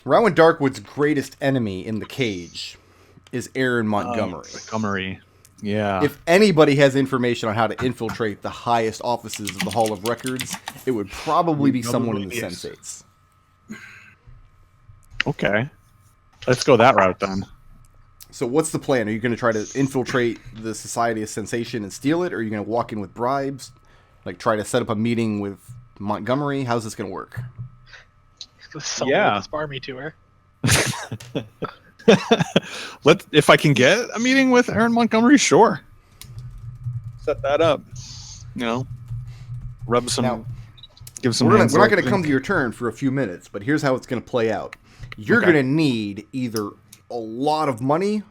Rowan Darkwood's greatest enemy in the cage is Aaron Montgomery. Montgomery. Yeah. If anybody has information on how to infiltrate the highest offices of the Hall of Records, it would probably be someone in the Sensates. Okay. Let's go that route then. So what's the plan? Are you going to try to infiltrate the Society of Sensation and steal it? Or are you going to walk in with bribes? Like try to set up a meeting with Montgomery? How's this going to work? He's going to sell this Barmy to her. If I can get a meeting with Aaron Montgomery, sure. Set that up. Rub some. Give some. We're not going to come to your turn for a few minutes, but here's how it's going to play out. You're going to need either a lot of money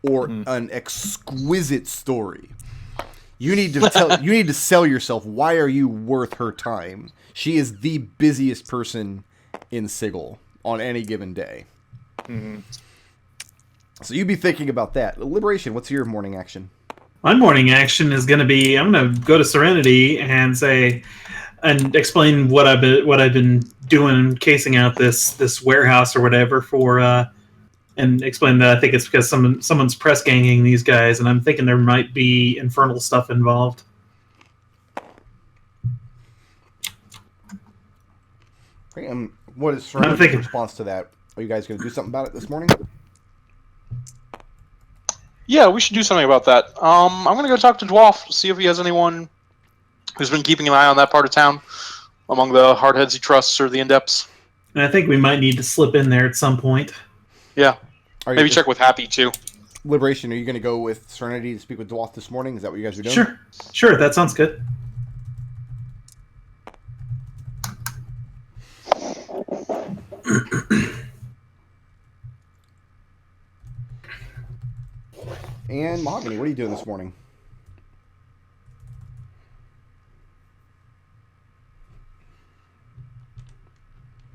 or an exquisite story. You need to you need to sell yourself. Why are you worth her time? She is the busiest person in Sigil on any given day. Mm-hmm. So you'd be thinking about that. Liberation, what's your morning action? My morning action is going to be, I'm going to go to Serenity and explain what I've been doing, casing out this warehouse or whatever for, and explain that I think it's because someone's press ganging these guys, and I'm thinking there might be infernal stuff involved. Okay, what is Serenity's response to that? Are you guys going to do something about it this morning? Yeah, we should do something about that. I'm going to go talk to Dwarf, see if he has anyone who's been keeping an eye on that part of town among the hardheads he trusts or the indepts. And I think we might need to slip in there at some point. Yeah. Maybe check with Happy, too. Liberation, are you going to go with Serenity to speak with Dwarf this morning? Is that what you guys are doing? Sure, that sounds good. And Mahogany, what are you doing this morning?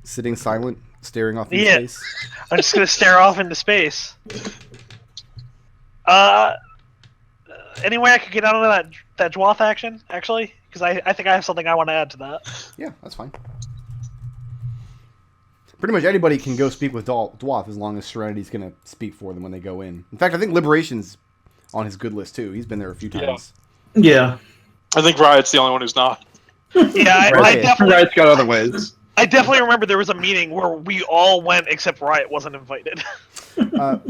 Sitting silent, staring off into space? I'm just going to stare off into space. Any way I could get out of that Dwarf action, actually? Because I think I have something I want to add to that. Yeah, that's fine. Pretty much anybody can go speak with Dwarf as long as Serenity's going to speak for them when they go in. In fact, I think Liberation's on his good list, too. He's been there a few times. Yeah. I think Riot's the only one who's not. Yeah, I definitely... Riot's got other ways. I definitely remember there was a meeting where we all went except Riot wasn't invited. I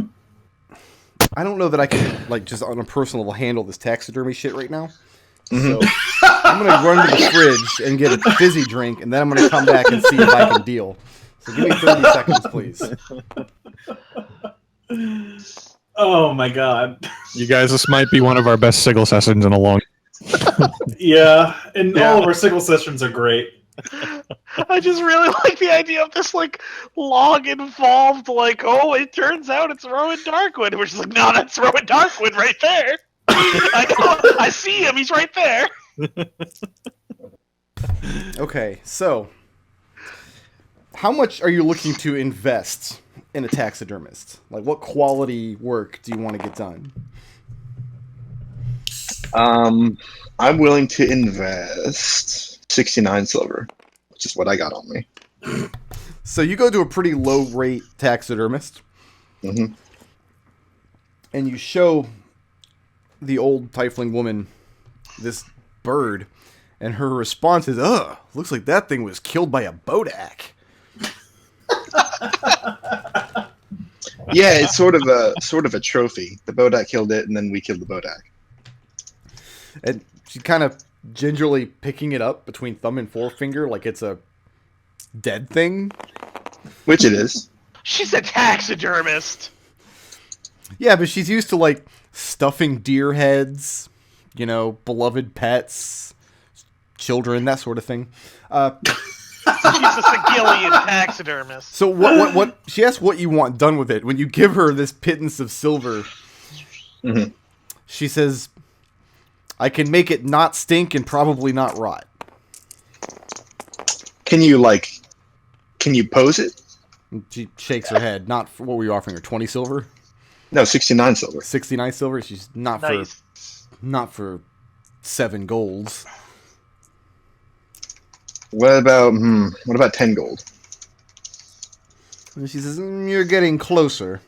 don't know that I can, just on a personal level, handle this taxidermy shit right now. So I'm going to run to the fridge and get a fizzy drink, and then I'm going to come back and see if I can deal. So give me 30 seconds, please. Oh my god. You guys, this might be one of our best Sigil sessions in a long Yeah, and all of our Sigil sessions are great. I just really like the idea of this, long involved, it turns out it's Rowan Darkwood. We're just like, no, that's Rowan Darkwood right there. I know, I see him, he's right there. Okay, so how much are you looking to invest in a taxidermist? What quality work do you want to get done? I'm willing to invest 69 silver, which is what I got on me. So you go to a pretty low rate taxidermist, and you show the old Tiefling woman this bird, and her response is, "Ugh, looks like that thing was killed by a bodak." Yeah, it's sort of a trophy. The bodak killed it, and then we killed the bodak. And she's kind of gingerly picking it up between thumb and forefinger like it's a dead thing. Which it is. She's a taxidermist. Yeah, but she's used to, stuffing deer heads, beloved pets, children, that sort of thing. She's a Kelian taxidermist. So what she asks what you want done with it. When you give her this pittance of silver, she says, "I can make it not stink and probably not rot." Can you pose it? She shakes her head. Not for, what were you offering her? 20 silver? No, 69 silver. 69 silver. She's not for 7 golds. What about 10 gold? And she says, "You're getting closer.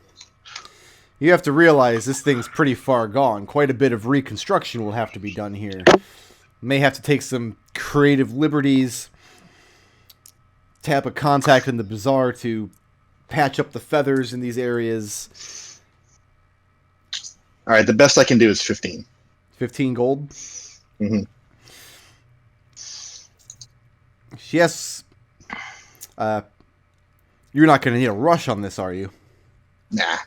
You have to realize this thing's pretty far gone. Quite a bit of reconstruction will have to be done here. May have to take some creative liberties. Tap a contact in the bazaar to patch up the feathers in these areas." All right, the best I can do is 15. 15 gold? Mm-hmm. Yes. You're not going to need a rush on this, are you? Nah.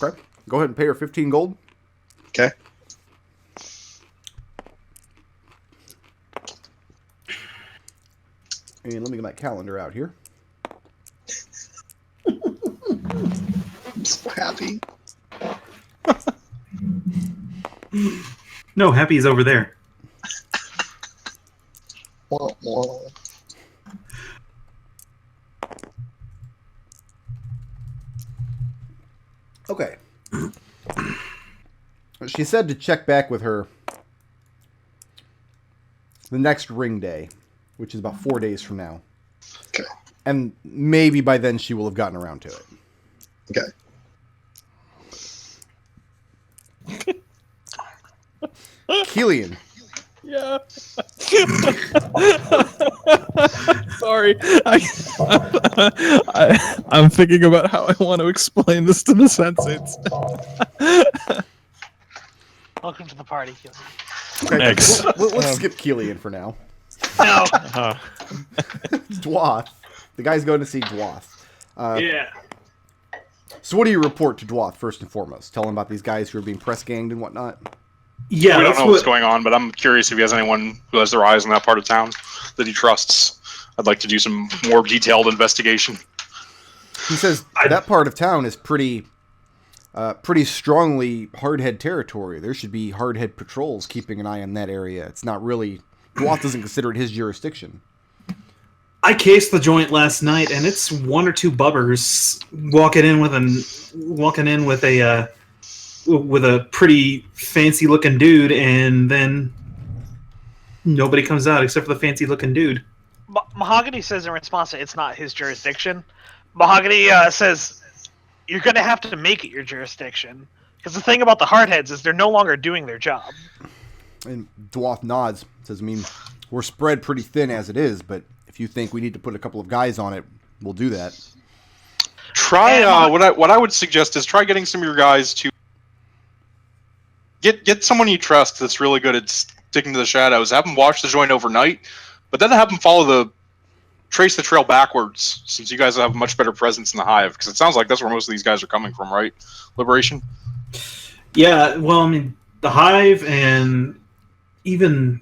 Okay. Go ahead and pay her 15 gold. Okay. And let me get my calendar out here. I'm so happy. No, Happy's over there. Wah, wah. Okay. She said to check back with her the next ring day, which is about 4 days from now. Okay. And maybe by then she will have gotten around to it. Okay. Kelian. Yeah. Sorry. I'm thinking about how I want to explain this to the sensates. Welcome to the party, Kelian. Okay, Thanks. let's skip Kelian for now. No. Dwath. The guy's going to see Dwath. Yeah. So what do you report to Dwath first and foremost? Tell him about these guys who are being press ganged and whatnot? Yeah, We don't that's know what's what. going on, but I'm curious if he has anyone who has their eyes on that part of town that he trusts. I'd like to do some more detailed investigation. He says that part of town is pretty strongly hardhead territory. There should be hardhead patrols keeping an eye on that area. It's not really... Dwath doesn't consider it his jurisdiction. I cased the joint last night, and it's one or two bubbers walking in with a pretty fancy looking dude, and then nobody comes out except for the fancy looking dude. Mahogany says in response to it's not his jurisdiction. Mahogany says you're going to have to make it your jurisdiction. Because the thing about the hardheads is they're no longer doing their job. And Dwath nods. Says, I mean, we're spread pretty thin as it is, but if you think we need to put a couple of guys on it, we'll do that. Try what I would suggest is try getting some of your guys to get someone you trust that's really good at sticking to the shadows. Have them watch the joint overnight, but then have them trace the trail backwards, since you guys have a much better presence in the hive. Because it sounds like that's where most of these guys are coming from, right? Liberation. Yeah, well, I mean, the hive, and even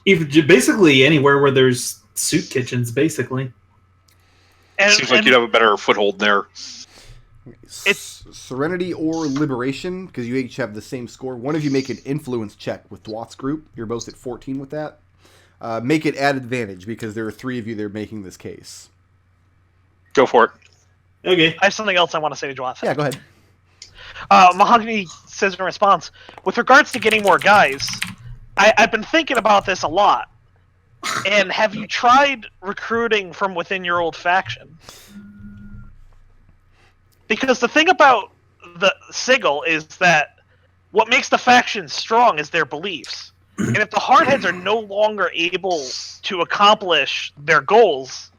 basically anywhere where there's soup kitchens, basically. Seems like you'd have a better foothold there. It's Serenity or Liberation, because you each have the same score. One of you make an influence check with Dwath's group. You're both at 14 with that. Make it at advantage, because there are 3 of you that are making this case. Go for it. Okay. I have something else I want to say to Dwath. Yeah, go ahead. Mahogany says in response, with regards to getting more guys, I've been thinking about this a lot. And have you tried recruiting from within your old faction? Because the thing about the Sigil is that what makes the faction strong is their beliefs. And if the hardheads are no longer able to accomplish their goals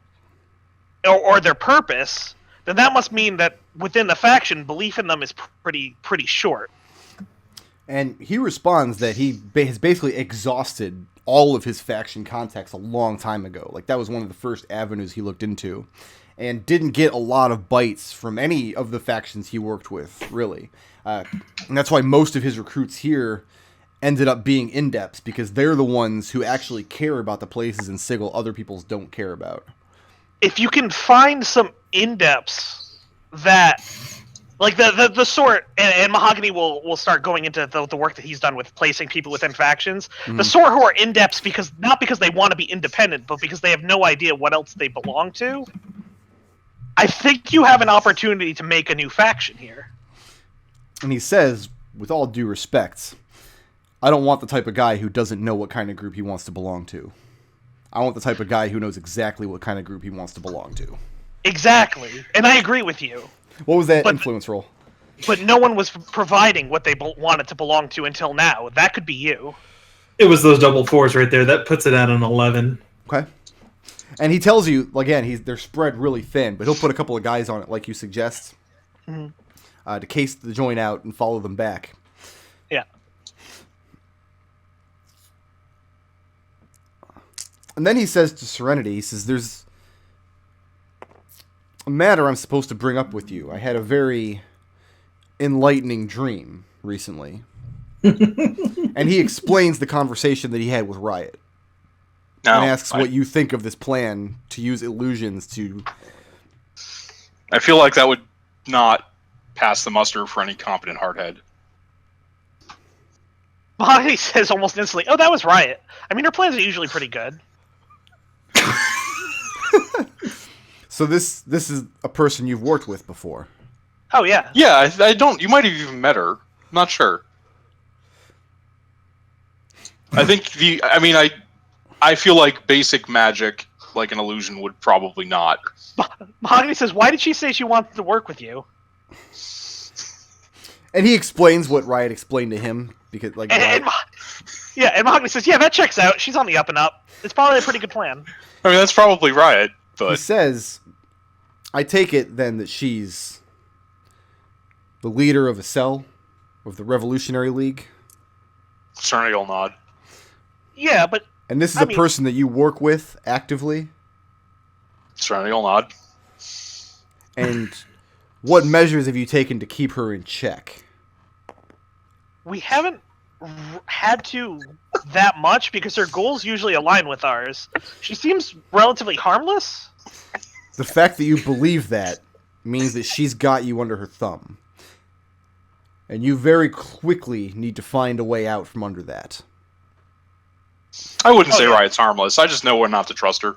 or their purpose, then that must mean that within the faction, belief in them is pretty short. And he responds that he has basically exhausted all of his faction contacts a long time ago. Like, that was one of the first avenues he looked into. And didn't get a lot of bites from any of the factions he worked with, really. And that's why most of his recruits here ended up being in-depths, because they're the ones who actually care about the places in Sigil other people's don't care about. If you can find some in-depths that... Like the sort, and Mahogany will start going into the work that he's done with placing people within factions. Mm. The sort who are in-depths not because they want to be independent, but because they have no idea what else they belong to. I think you have an opportunity to make a new faction here. And he says, with all due respect, I don't want the type of guy who doesn't know what kind of group he wants to belong to. I want the type of guy who knows exactly what kind of group he wants to belong to. Exactly, and I agree with you. What was that But- influence roll? But no one was providing what they wanted to belong to until now. That could be you. It was those double fours right there. That puts it at an 11. Okay. And he tells you, again, they're spread really thin, but he'll put a couple of guys on it, like you suggest, to case the joint out and follow them back. Yeah. And then he says to Serenity, he says, there's a matter I'm supposed to bring up with you. I had a very enlightening dream recently. And he explains the conversation that he had with Riot. Now, And asks what you think of this plan to use illusions to... I feel like that would not pass the muster for any competent hardhead. Mahogany says almost instantly, "Oh, that was Riot." I mean, her plans are usually pretty good. So this is a person you've worked with before. Oh yeah. Yeah, I don't. You might have even met her. I'm not sure. I think I feel like basic magic, like an illusion, would probably not. Mahogany says, "Why did she say she wanted to work with you?" And he explains what Riot explained to him because, like, And Mahogany says, "Yeah, that checks out. She's on the up and up. It's probably a pretty good plan." I mean, that's probably Riot, he but says, "I take it then that she's the leader of a cell of the Revolutionary League, Serenity will nod. Yeah, but and this is I a mean- person that you work with actively. Serenity will nod. And what measures have you taken to keep her in check?" we haven't had to that much because her goals usually align with ours. She seems relatively harmless. The fact that you believe that means that she's got you under her thumb. And you very quickly need to find a way out from under that. I wouldn't say yeah. Riot's harmless. I just know when not to trust her.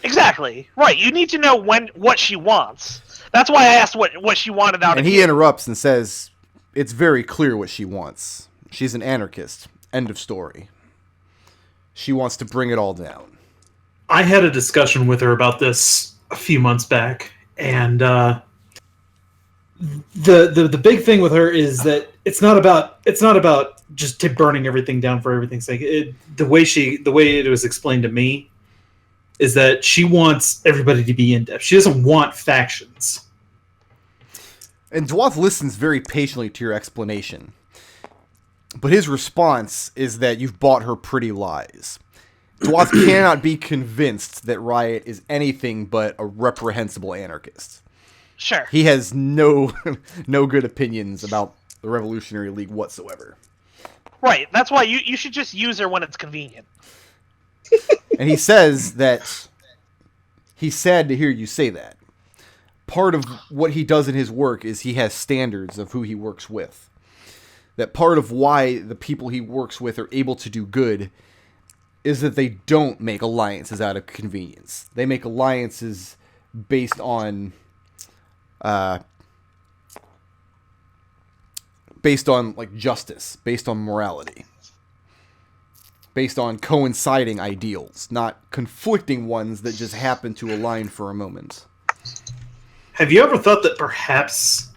Exactly. Right. You need to know what she wants. That's why I asked what she wanted out And of he you. interrupts and says, "It's very clear what she wants. She's an anarchist. End of story. She wants to bring it all down." I had a discussion with her about this a few months back, and the big thing with her is that it's not about just burning everything down for everything's sake. The way it was explained to me is that she wants everybody to be in depth. She doesn't want factions. And Dwath listens very patiently to your explanation. But his response is that you've bought her pretty lies. Dwath cannot be convinced that Riot is anything but a reprehensible anarchist. Sure. He has no good opinions about the Revolutionary League whatsoever. Right. That's why you should just use her when it's convenient. And he says that he's sad to hear you say that. Part of what he does in his work is he has standards of who he works with. That part of why the people he works with are able to do good is that they don't make alliances out of convenience. They make alliances based on like justice, based on morality, based on coinciding ideals, not conflicting ones that just happen to align for a moment. Have you ever thought that perhaps...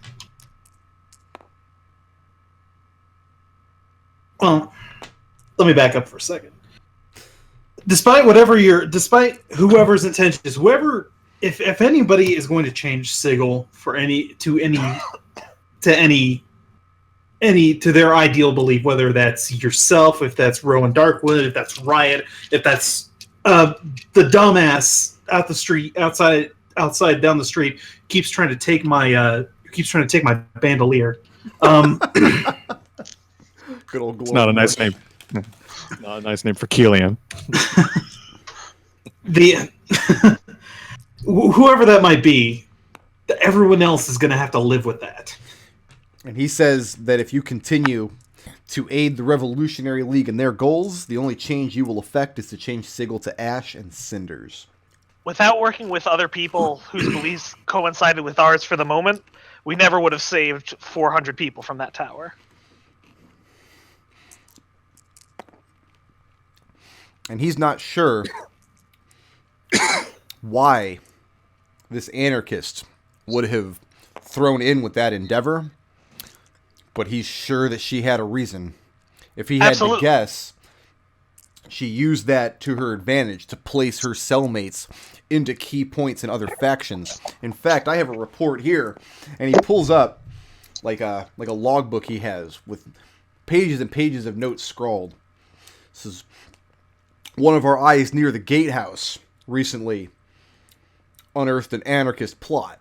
Well, let me back up for a second. Despite whoever's intention is, if anybody is going to change Sigil to their ideal belief, whether that's yourself, if that's Rowan Darkwood, if that's Riot, if that's the dumbass outside down the street keeps trying to take my bandolier. Good old It's not a nice name. Not a nice name for Kelian. Whoever that might be, everyone else is going to have to live with that. And he says that if you continue to aid the Revolutionary League in their goals, the only change you will effect is to change Sigil to ash and cinders. Without working with other people whose beliefs coincided with ours for the moment, we never would have saved 400 people from that tower. And he's not sure why this anarchist would have thrown in with that endeavor, but he's sure that she had a reason. If he had to guess, she used that to her advantage to place her cellmates into key points in other factions. In fact, I have a report here, and he pulls up like a logbook he has with pages and pages of notes scrawled. This is one of our eyes near the gatehouse recently unearthed an anarchist plot.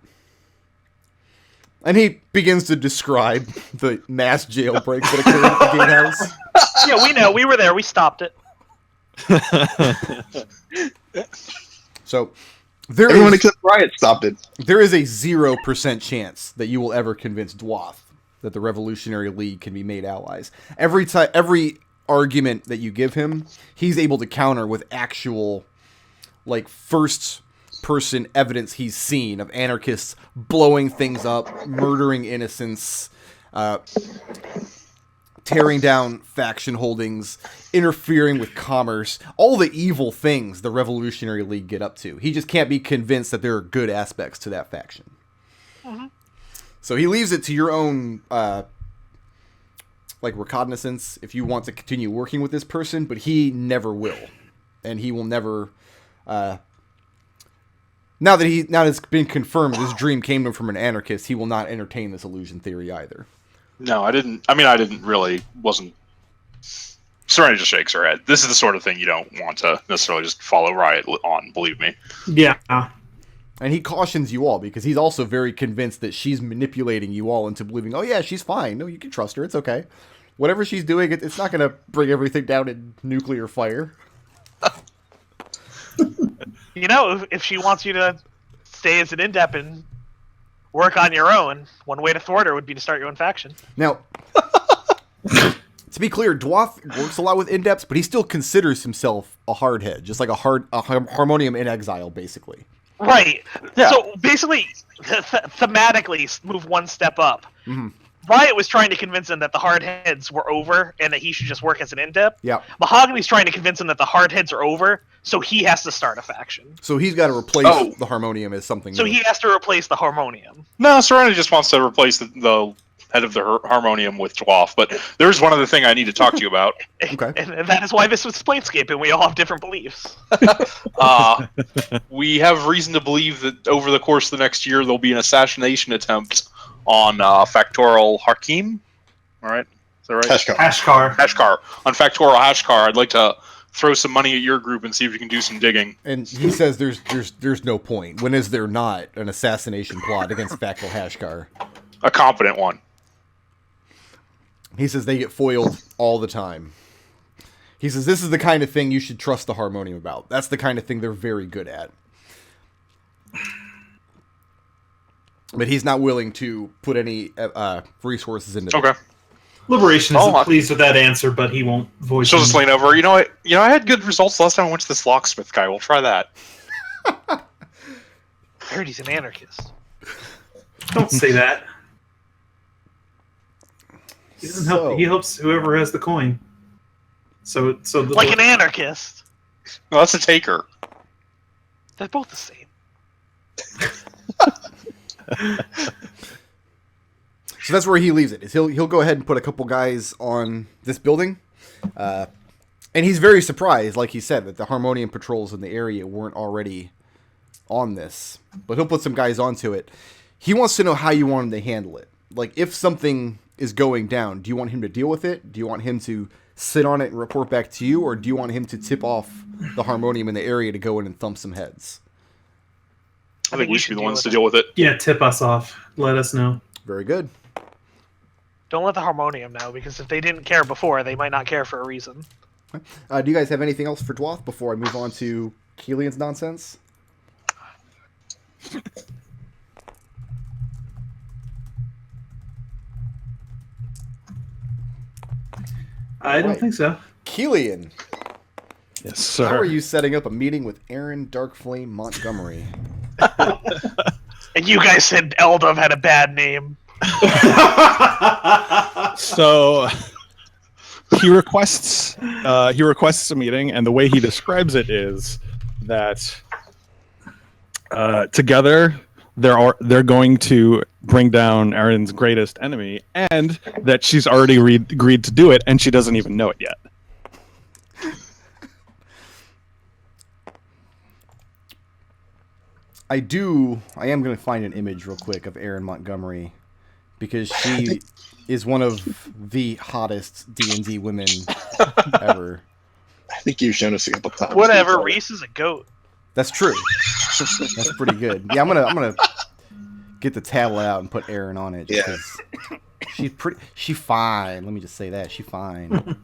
And he begins to describe the mass jailbreak that occurred at the gatehouse. Yeah, we know. We were there. We stopped it. So, Everyone except Riot stopped it. there is a 0% chance that you will ever convince Dwath that the Revolutionary League can be made allies. Every argument that you give him, he's able to counter with actual, like, first-person evidence he's seen of anarchists blowing things up, murdering innocents, tearing down faction holdings, interfering with commerce, all the evil things the Revolutionary League get up to. He just can't be convinced that there are good aspects to that faction. Mm-hmm. So he leaves it to your own, recognizance if you want to continue working with this person, but he never will. And he will never, now that it's been confirmed this dream came to him from an anarchist, he will not entertain this illusion theory either. No, I didn't really, wasn't... Serenity just shakes her head. This is the sort of thing you don't want to necessarily just follow Riot on, believe me. Yeah. And he cautions you all because he's also very convinced that she's manipulating you all into believing, oh yeah, she's fine. No, you can trust her. It's okay. Whatever she's doing, it's not going to bring everything down in nuclear fire. You know, if she wants you to stay as an in-depth and work on your own, one way to thwart her would be to start your own faction. Now, to be clear, Dwath works a lot with in-depths, but he still considers himself a hardhead, just like a harmonium in exile, basically. Right. Yeah. So basically, thematically, move one step up. Mm-hmm. Riot was trying to convince him that the hard heads were over and that he should just work as an in-depth. Yeah. Mahogany's trying to convince him that the hard heads are over, so he has to start a faction. So he's got to replace the harmonium as something So new. he has to replace the harmonium. No, Serenity just wants to replace the head of the Harmonium with Dwaff, but there's one other thing I need to talk to you about. Okay. And that is why this was Planescape, and we all have different beliefs. We have reason to believe that over the course of the next year, there'll be an assassination attempt on Factorial Hakim. All right, is that right? Hashkar. Hashkar. On Factorial Hashkar, I'd like to throw some money at your group and see if you can do some digging. And he says there's no point. When is there not an assassination plot against Factorial Hashkar? A competent one. He says they get foiled all the time. He says this is the kind of thing you should trust the Harmonium about. That's the kind of thing they're very good at. But he's not willing to put any resources into it. Okay. Liberation isn't pleased with that answer, but he won't voice She'll it. just lean over. You know, I had good results last time I went to this locksmith guy. We'll try that. I heard he's an anarchist. Don't say that. He doesn't help. He helps whoever has the coin. So Like an anarchist. No, that's a taker. They're both the same. So that's where he leaves it. Is he'll go ahead and put a couple guys on this building, and he's very surprised, like he said, that the Harmonium patrols in the area weren't already on this. But he'll put some guys onto it. He wants to know how you want him to handle it. Like, if something is going down, do you want him to deal with it? Do you want him to sit on it and report back to you? Or do you want him to tip off the Harmonium in the area to go in and thump some heads? I think we should be the ones to deal with it. Yeah, tip us off. Let us know. Very good. Don't let the Harmonium know, because if they didn't care before, they might not care for a reason. Do you guys have anything else for Dwath before I move on to Kelian's nonsense? I don't think so. Kelian, Yes, sir. how are you setting up a meeting with Aaron Darkflame Montgomery? And you guys said Eldov had a bad name. So he requests a meeting, and the way he describes it is that together they're going to bring down Aaron's greatest enemy, and that she's already agreed to do it, and she doesn't even know it yet. I am going to find an image real quick of Erin Montgomery, because she is one of the hottest D&D women ever. I think you've shown us a couple times. Whatever. Reese is a goat. That's true. That's pretty good. Yeah, I'm gonna get the tablet out and put Erin on it. Yeah. She's fine. Let me just say that she's fine.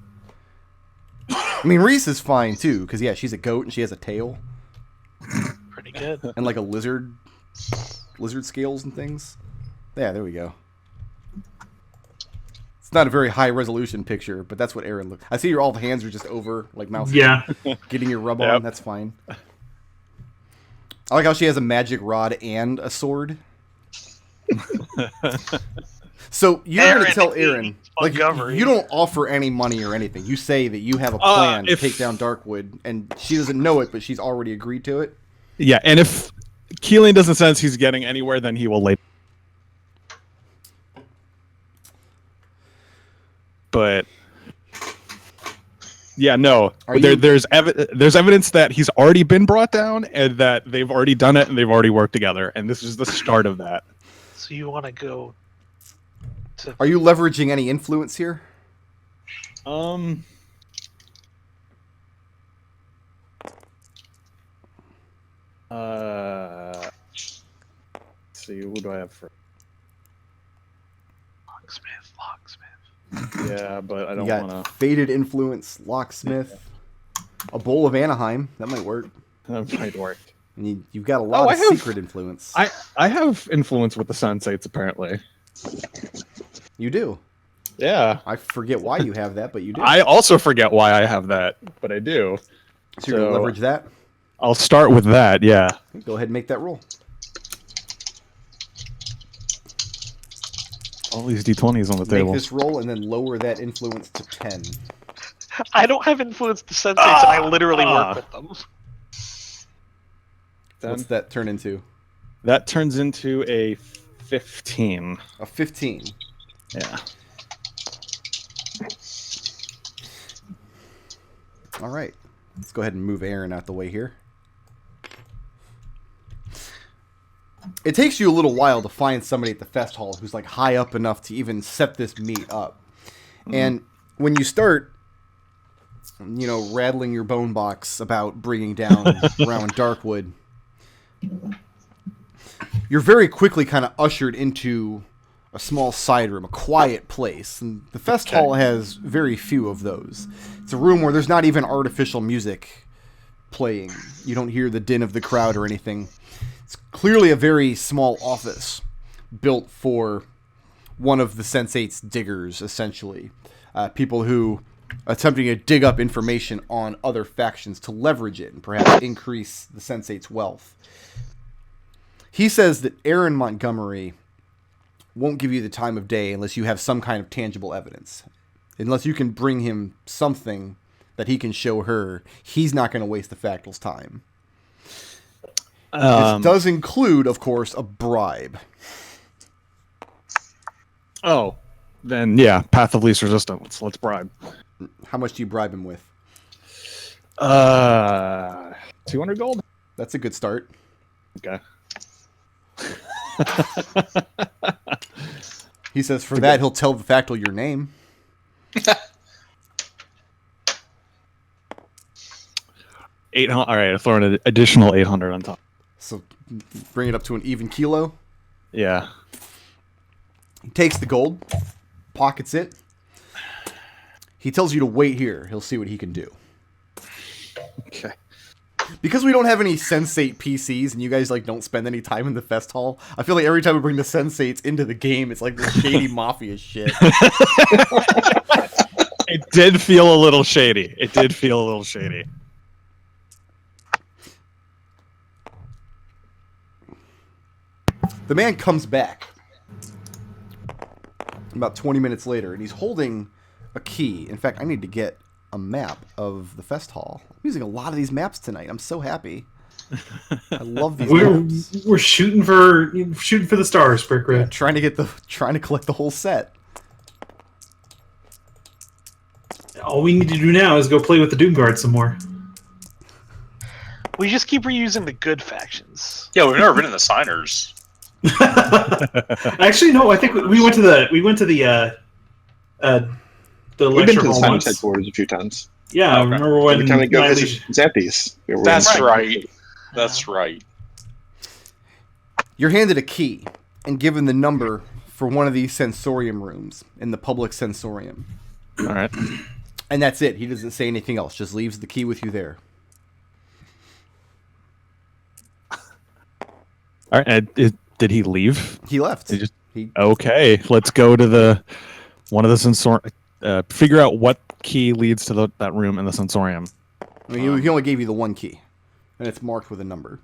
I mean, Reese is fine too, because yeah, she's a goat and she has a tail Pretty good. and like a lizard scales and things. Yeah, there we go. It's not a very high resolution picture, but that's what Erin looks. I see all the hands are just over like mouse. Yeah. Getting your rub on. That's fine. I like how she has a magic rod and a sword. So you're going to tell Erin, like, you don't offer any money or anything. You say that you have a plan to take down Darkwood, and she doesn't know it, but she's already agreed to it. Yeah, and if Kelian doesn't sense he's getting anywhere, then he will later. But yeah, no. There's evidence that he's already been brought down, and that they've already done it, and they've already worked together, and this is the start of that. So you want to go to... Are you leveraging any influence here? Let's see, who do I have for? Locksmith. Yeah, but I don't You got want to. Faded Influence, Locksmith, a Bowl of Anaheim. That might work. That might work. And you've got a lot of secret influence. I have influence with the Sensates, apparently. You do. Yeah. I forget why you have that, but you do. I also forget why I have that, but I do. So you're going to leverage that? I'll start with that, yeah. Go ahead and make that roll. All these d20s on the table. Make this roll and then lower that influence to 10. I don't have influence to sensates, and I literally work with them. What's that turn into? That turns into a 15. A 15. Yeah. All right. Let's go ahead and move Erin out the way here. It takes you a little while to find somebody at the fest hall who's like high up enough to even set this meet up. Mm-hmm. And when you start, rattling your bone box about bringing down around Darkwood, you're very quickly kind of ushered into a small side room, a quiet place. And the fest hall has very few of those. It's a room where there's not even artificial music playing. You don't hear the din of the crowd or anything. It's clearly a very small office built for one of the Sensate's diggers, essentially. People who are attempting to dig up information on other factions to leverage it and perhaps increase the Sensate's wealth. He says that Erin Montgomery won't give you the time of day unless you have some kind of tangible evidence. Unless you can bring him something that he can show her, he's not going to waste the Factal's time. This does include, of course, a bribe. Oh, then yeah, path of least resistance. Let's bribe. How much do you bribe him with? 200 gold. That's a good start. Okay. He says for that he'll tell the Factal your name. 800. All right, I'll throw an additional 800 on top. So bring it up to an even kilo. Yeah. He takes the gold, pockets it. He tells you to wait here. He'll see what he can do. Okay. Because we don't have any Sensate PCs and you guys don't spend any time in the fest hall, I feel like every time we bring the Sensates into the game, it's like this shady mafia shit. It did feel a little shady. The man comes back about 20 minutes later, and he's holding a key. In fact, I need to get a map of the fest hall. I'm using a lot of these maps tonight. I'm so happy. I love these. We're shooting for the stars, Brick Yeah, Red. trying to collect the whole set. All we need to do now is go play with the Doomguard some more. We just keep reusing the good factions. Yeah, we've never been in the signers. Actually, no. I think we went to the We've been lecture to the hall Science once. headquarters a few times. Yeah, I Okay. remember when Every time we go Miley- visit Xanthes. That's right. That's right. You're handed a key and given the number for one of these sensorium rooms in the public sensorium. All right. And that's it. He doesn't say anything else. Just leaves the key with you there. All right. And did he leave? He left. He just He okay. Let's go to one of the sensor. Figure out what key leads to that room in the sensorium. I mean, he only gave you the one key, and it's marked with a number.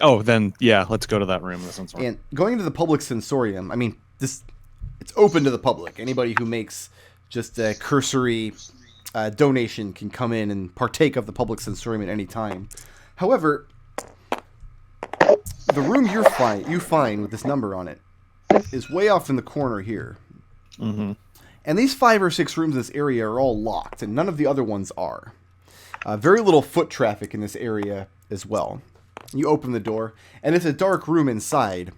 Oh, then yeah, let's go to that room in the sensorium. And going into the public sensorium, I mean, it's open to the public. Anybody who makes just a cursory donation can come in and partake of the public sensorium at any time. However, the room you find with this number on it is way off in the corner here. Mm-hmm. And these 5 or 6 rooms in this area are all locked, and none of the other ones are. Very little foot traffic in this area as well. You open the door, and it's a dark room inside.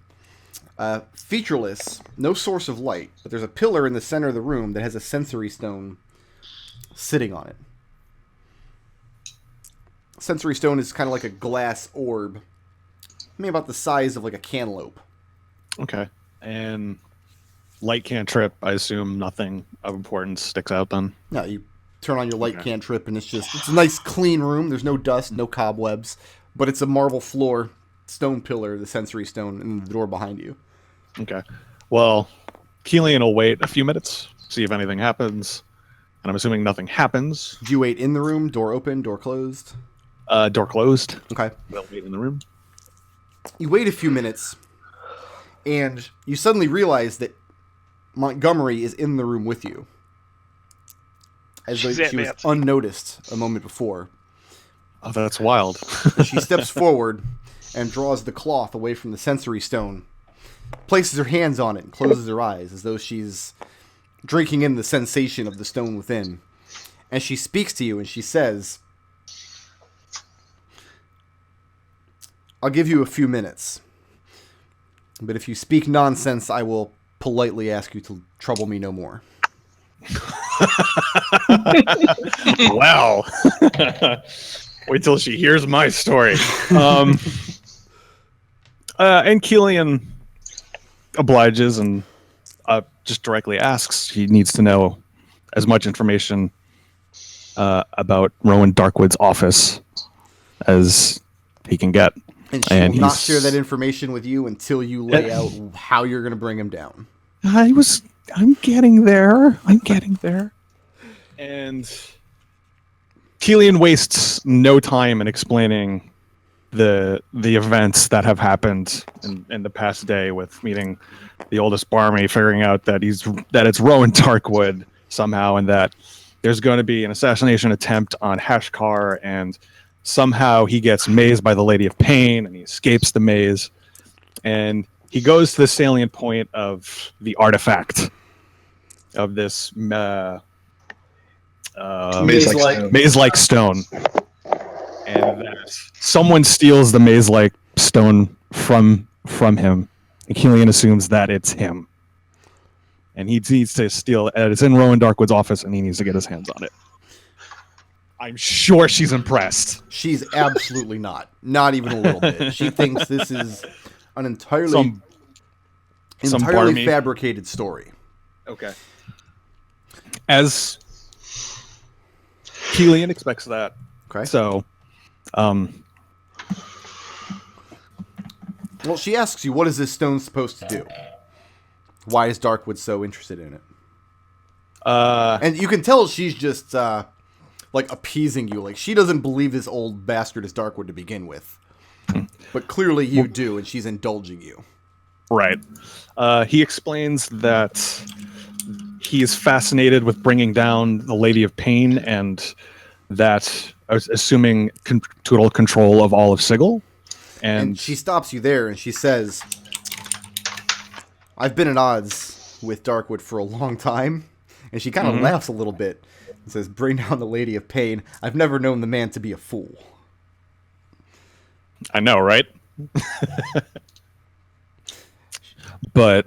Featureless, no source of light, but there's a pillar in the center of the room that has a sensory stone sitting on it. Sensory stone is kind of like a glass orb. Maybe about the size of like a cantaloupe. Okay. And light cantrip, I assume nothing of importance sticks out then. No, you turn on your light cantrip, and it's a nice clean room. There's no dust, no cobwebs, but it's a marble floor, stone pillar, the sensory stone, and the door behind you. Okay. Well, Kelian will wait a few minutes, see if anything happens. And I'm assuming nothing happens. Do you wait in the room? Door open? Door closed? Door closed. Okay. We'll wait in the room. You wait a few minutes, and you suddenly realize that Montgomery is in the room with you. As though She's she was dancing. unnoticed a moment before. Oh, that's wild. She steps forward and draws the cloth away from the sensory stone, places her hands on it, and closes her eyes as though she's drinking in the sensation of the stone within. And she speaks to you, and she says, "I'll give you a few minutes, but if you speak nonsense, I will politely ask you to trouble me no more." Wow. Wait till she hears my story. And Kelian obliges and just directly asks. He needs to know as much information about Rowan Darkwood's office as he can get. And she will not share that information with you until you lay out how you're going to bring him down. I'm getting there. And Kelian wastes no time in explaining the events that have happened in the past day, with meeting the oldest Barmy, figuring out that it's Rowan Darkwood somehow, and that there's going to be an assassination attempt on Hashkar, and somehow he gets mazed by the Lady of Pain, and he escapes the maze, and he goes to the salient point of the artifact of this maze-like stone, and that someone steals the maze-like stone from him, and Kelian assumes that it's him, and he needs to steal it. It's in Rowan Darkwood's office, and he needs to get his hands on it. I'm sure she's impressed. She's absolutely not even a little bit. She thinks this is an entirely Barmy fabricated story. Okay. As Kelian expects that. Okay. So, well, she asks you, what is this stone supposed to do? Why is Darkwood so interested in it? And you can tell she's just like appeasing you. Like, she doesn't believe this old bastard is Darkwood to begin with. But clearly you do, and she's indulging you. right. He explains that he is fascinated with bringing down the Lady of Pain, and that assuming total control of all of Sigil. And she stops you there, and she says, "I've been at odds with Darkwood for a long time." And she kind of laughs a little bit and says, "Bring down the Lady of Pain. I've never known the man to be a fool." I know, right? But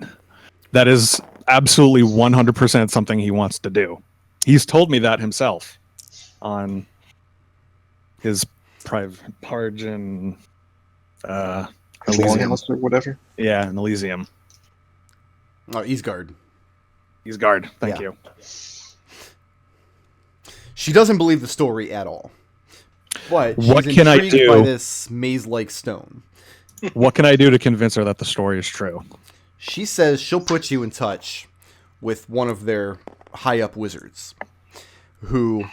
that is absolutely 100% something he wants to do. He's told me that himself on his private Pargin Elysium. Longhouse or whatever. Yeah, in Elysium. Oh, Eastgard. Eastgard, thank Yeah. you. She doesn't believe the story at all. But What she's can I intrigued do? by this maze-like stone. What can I do to convince her that the story is true? She says she'll put you in touch with one of their high-up wizards who,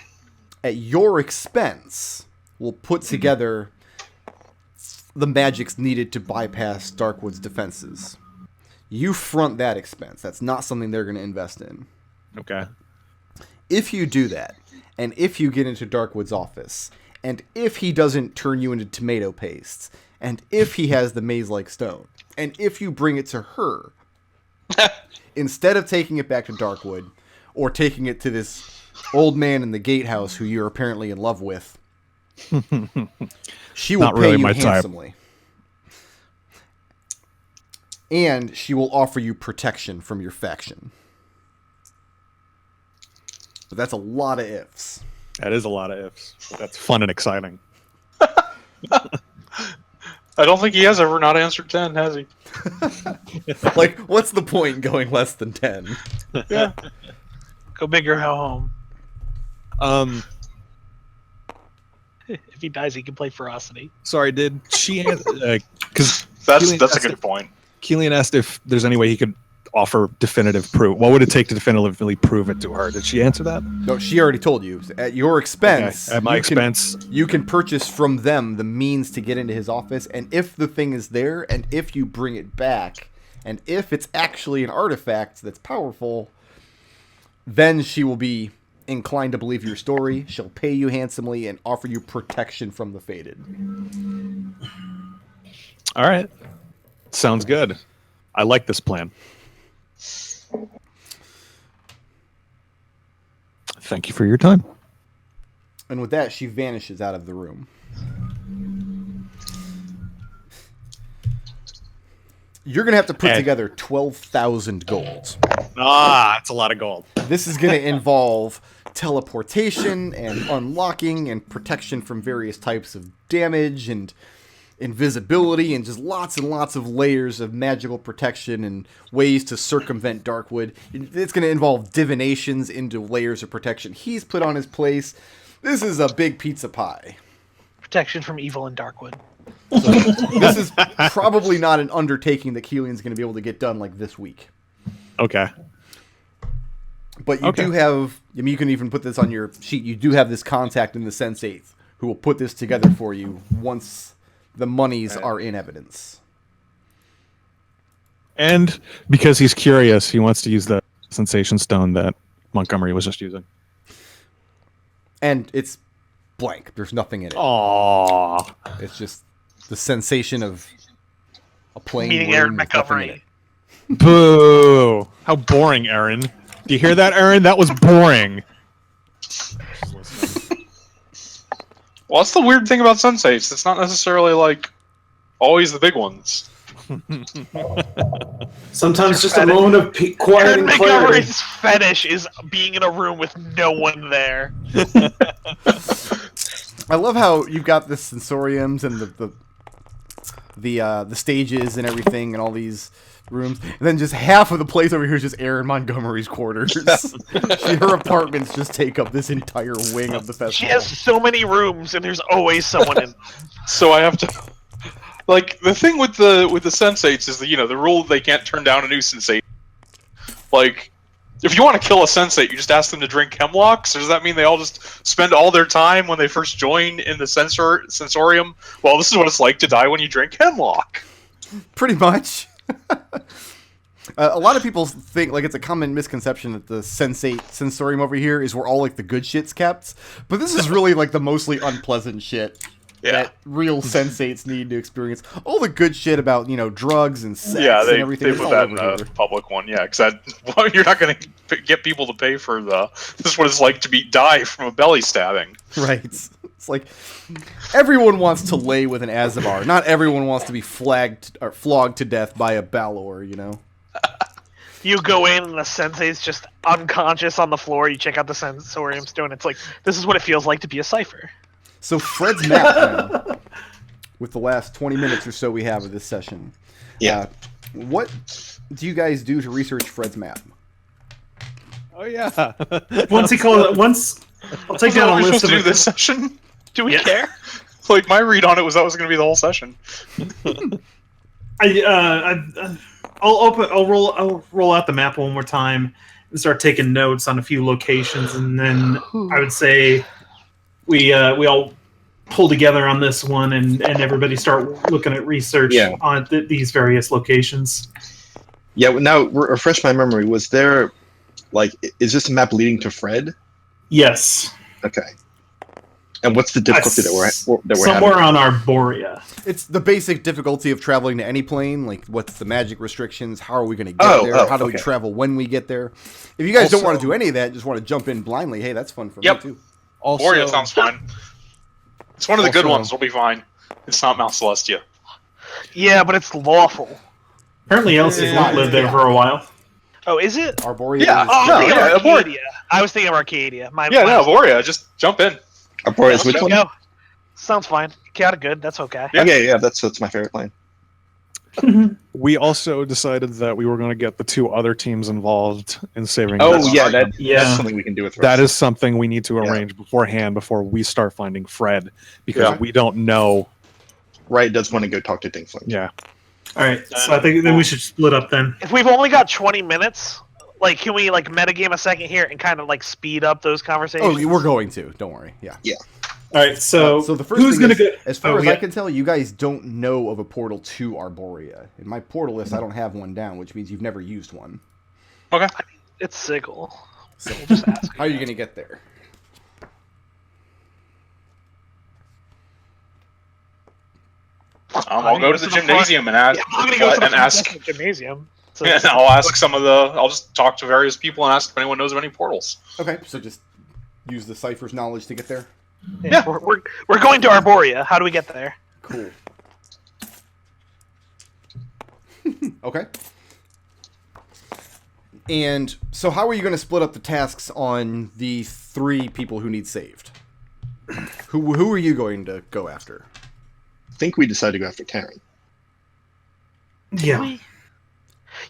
at your expense, will put together the magics needed to bypass Darkwood's defenses. You front that expense. That's not something they're going to invest in. Okay. If you do that, and if you get into Darkwood's office, and if he doesn't turn you into tomato paste, and if he has the maze-like stone, and if you bring it to her, instead of taking it back to Darkwood, or taking it to this old man in the gatehouse who you're apparently in love with, she will Not pay really you my type. handsomely. And she will offer you protection from your faction. But that's a lot of ifs. That is a lot of ifs. That's fun and exciting. I don't think he has ever not answered 10, has he? Like, what's the point in going less than 10? Yeah. Go big or go home. Um, If he dies, he can play Ferocity. sorry, did she? Because That's Kelian a asked good point. Kelian asked if there's any way he could offer definitive proof. What would it take to definitively prove it to her? Did she answer that? No, she already told you. At your expense, Okay, at my you expense. you can purchase from them the means to get into his office, and if the thing is there, and if you bring it back, and if it's actually an artifact that's powerful, then she will be inclined to believe your story. She'll pay you handsomely and offer you protection from the Fated. All right. Sounds good. I like this plan. Thank you for your time. And with that, she vanishes out of the room. You're going to have to put Okay. together 12,000 gold. That's a lot of gold. This is going to involve teleportation and unlocking and protection from various types of damage and invisibility and just lots and lots of layers of magical protection and ways to circumvent Darkwood. It's going to involve divinations into layers of protection he's put on his place. This is a big pizza pie. Protection from evil and Darkwood. So this is probably not an undertaking that Kelian's going to be able to get done like this week. Okay. But you do have, I mean, you can even put this on your sheet, you do have this contact in the Sensate who will put this together for you once the monies are in evidence. And because he's curious, he wants to use the sensation stone that Montgomery was just using. And it's blank. There's nothing in it. Aww. It's just the sensation of a plain Meeting room Aaron with nothing in Montgomery. it. Boo. How boring, Aaron. Do you hear that, Aaron? That was boring. Well, that's the weird thing about Sensates. It's not necessarily, like, always the big ones. Sometimes just a moment of quiet Aaron and clarity. Montgomery's fetish is being in a room with no one there. I love how you've got the sensoriums and the stages and everything and all these rooms, and then just half of the place over here is just Aaron Montgomery's quarters. Her apartments just take up this entire wing of the festival. She has so many rooms, and there's always someone in. So I have to... Like, the thing with the Sensates is, the rule they can't turn down a new Sensate. Like, if you want to kill a Sensate, you just ask them to drink hemlocks, or does that mean they all just spend all their time when they first join in the sensorium? Well, this is what it's like to die when you drink hemlock. Pretty much. A lot of people think, like, it's a common misconception that the sensorium over here is where all, like, the good shit's kept. But this is really, like, the mostly unpleasant shit. that real sensates need to experience. All the good shit about, drugs and sex Yeah, and everything. they It's put all that in over the here. public one. Yeah, because you're not going to get people to pay for this is what it's like to die from a belly stabbing. Right. It's like everyone wants to lay with an Aasimar. Not everyone wants to be flogged to death by a Balor, You go in and the sensei's just unconscious on the floor. You check out the sensorium stone. It's like, this is what it feels like to be a cipher. So Fred's map now, with the last 20 minutes or so we have of this session. Yeah. What do you guys do to research Fred's map? Oh yeah. Once I'll take down a What are we list supposed of to do this session? Do we Yeah. care? Like my read on it was that was going to be the whole session. I'll roll out the map one more time and start taking notes on a few locations, and then I would say we all pull together on this one and everybody start looking at research on these various locations. Yeah. Now refresh my memory. Was there, is this a map leading to Fred? Yes. Okay. And what's the difficulty that we're somewhere having? on Arborea. It's the basic difficulty of traveling to any plane. Like, what's the magic restrictions? How are we going to get there? How do we travel when we get there? If you guys don't want to do any of that, just want to jump in blindly, hey, that's fun for me too. Borea sounds fun. It's one of the good ones. We'll be fine. It's not Mount Celestia. Yeah, but it's lawful. Apparently, Elsie lived there for a while. Oh, is it? Arborea. Yeah. is- Oh, I'm thinking of Arborea. Arcadia. I was thinking of Arcadia. Borea. Just jump in. Arborea's which one? Go. Sounds fine. Chaotic good. That's okay. Yeah. Okay, yeah, that's my favorite plane. We also decided that we were going to get the two other teams involved in saving. Oh this. yeah, Yeah. that's something we can do with That Fred. is something we need to arrange beforehand before we start finding Fred, because we don't know. Riot does want to go talk to Tiefling. Yeah. All right, so I think then we should split up then. If we've only got 20 minutes, can we metagame a second here and kind of speed up those conversations? Oh, we're going to. Don't worry. Yeah. All right, so So the first who's thing gonna is, go? as far as yeah. I can tell, you guys don't know of a portal to Arborea. In my portal list, I don't have one down, which means you've never used one. Okay. It's Sigil. So we'll just ask. How are you going to get there? I'll go to the gymnasium and ask. Yeah, I'm gonna go to the and ask. gymnasium. So Yeah, I'll ask I'll just talk to various people and ask if anyone knows of any portals. Okay, so just use the cipher's knowledge to get there. yeah, we're going to Arborea. How do we get there? Cool. Okay. And so how are you going to split up the tasks on the 3 people who need saved? Who are you going to go after? I think we decided to go after Karen. Yeah.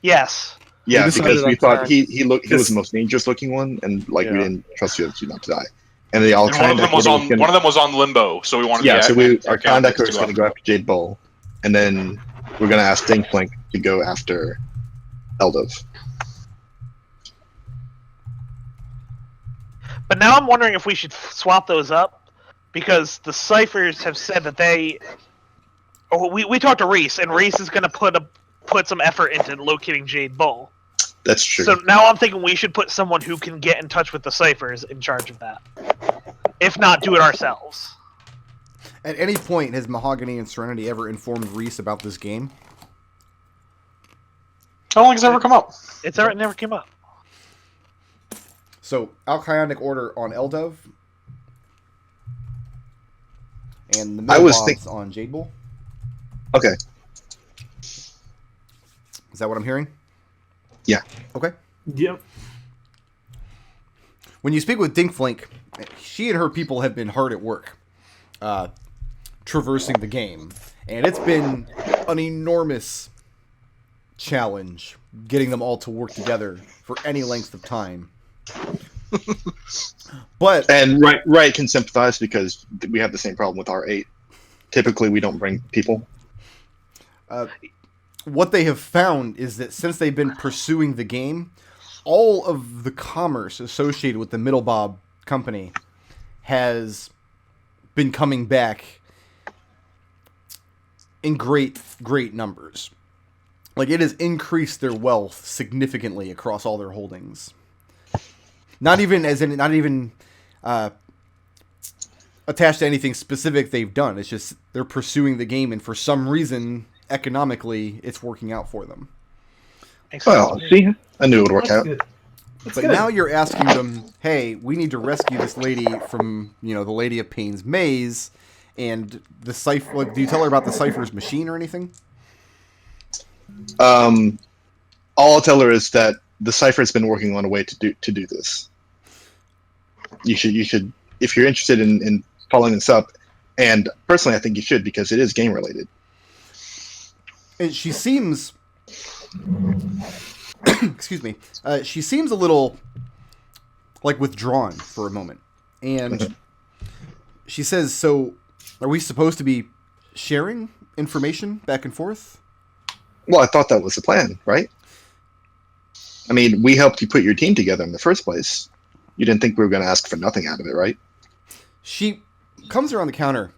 Yes. Yeah, We decided because we on thought Karen. he was the most dangerous looking one, and we didn't trust the other two not to die. And they all And one of them was on limbo, so we wanted Yeah, to so our conductor was going to go after Jade Bull, and then we're going to ask Dinkflink to go after Eldov. But now I'm wondering if we should swap those up, because the ciphers have said that they. Oh, we talked to Reese, and Reese is going to put some effort into locating Jade Bull. That's true. So now I'm thinking we should put someone who can get in touch with the ciphers in charge of that. If not, do it ourselves. At any point, has Mahogany and Serenity ever informed Reese about this game? How long has it ever come up? It never came up. So, Alchionic Order on Eldov. And the I was Millbobs on Jade Bull. Okay. Is that what I'm hearing? Yeah. Okay. Yep. When you speak with Dinkflink, she and her people have been hard at work traversing the game. And it's been an enormous challenge getting them all to work together for any length of time. But And Riot can sympathize because we have the same problem with R8. Typically, we don't bring people. what they have found is that since they've been pursuing the game, all of the commerce associated with the Middlebob company has been coming back in great numbers. Like, it has increased their wealth significantly across all their holdings. Not even attached to anything specific they've done. It's just they're pursuing the game, and for some reason, economically, it's working out for them. Well, see, I knew it would work out. Good. That's But good. now you're asking them, hey, we need to rescue this lady from, the Lady of Pain's maze, and the cipher. Like, do you tell her about the cipher's machine or anything? All I'll tell her is that the Cipher's been working on a way to do this. You should, if you're interested in following this up, and personally, I think you should because it is game related. And she seems, excuse me, she seems a little like withdrawn for a moment, and she says, "So, are we supposed to be sharing information back and forth?" Well, I thought that was the plan, right? I mean, we helped you put your team together in the first place. You didn't think we were going to ask for nothing out of it, right? She comes around the counter,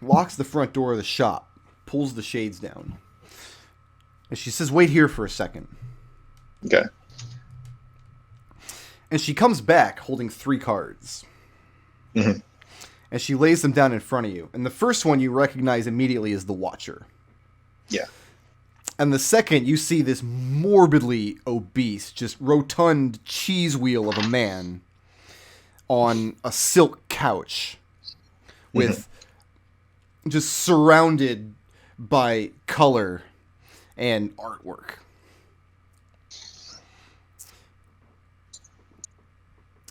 locks the front door of the shop, pulls the shades down, and she says, "Wait here for a second." Okay. And she comes back holding 3 cards. Mhm. And she lays them down in front of you. And the first one you recognize immediately is the Watcher. Yeah. And the second, you see this morbidly obese, just rotund cheese wheel of a man on a silk couch with just surrounded by color and artwork.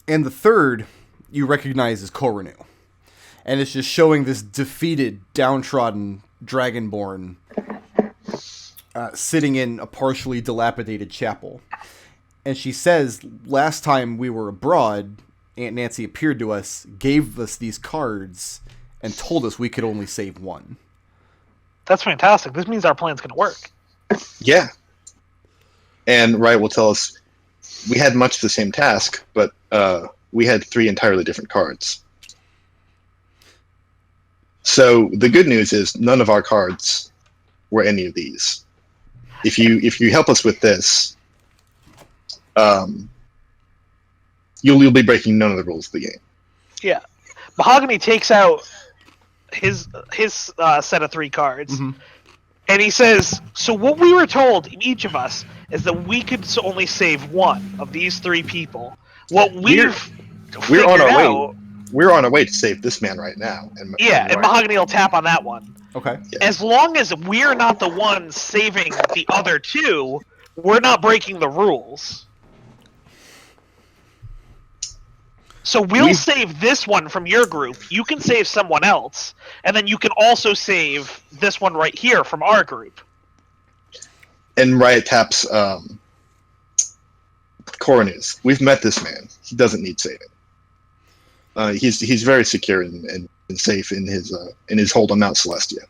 And the third, you recognize as Koranu. And it's just showing this defeated, downtrodden Dragonborn sitting in a partially dilapidated chapel. And she says, last time we were abroad, Aunt Nancy appeared to us, gave us these cards, and told us we could only save one. That's fantastic. This means our plan's going to work. Yeah. And Riot will tell us we had much the same task, but we had 3 entirely different cards. So the good news is none of our cards were any of these. If you help us with this, you'll be breaking none of the rules of the game. Yeah. Mahogany takes out his set of 3 cards, and he says, "So what we were told, each of us, is that we could only save one of these 3 people. What we're on our out, way. We're on our way to save this man right now." And Mahogany will tap on that one. Okay. Yeah. As long as we're not the ones saving the other 2, we're not breaking the rules. So we'll save this one from your group. You can save someone else, and then you can also save this one right here from our group. And Riot taps Coronis. We've met this man. He doesn't need saving. He's very secure and safe in his hold on Mount Celestia.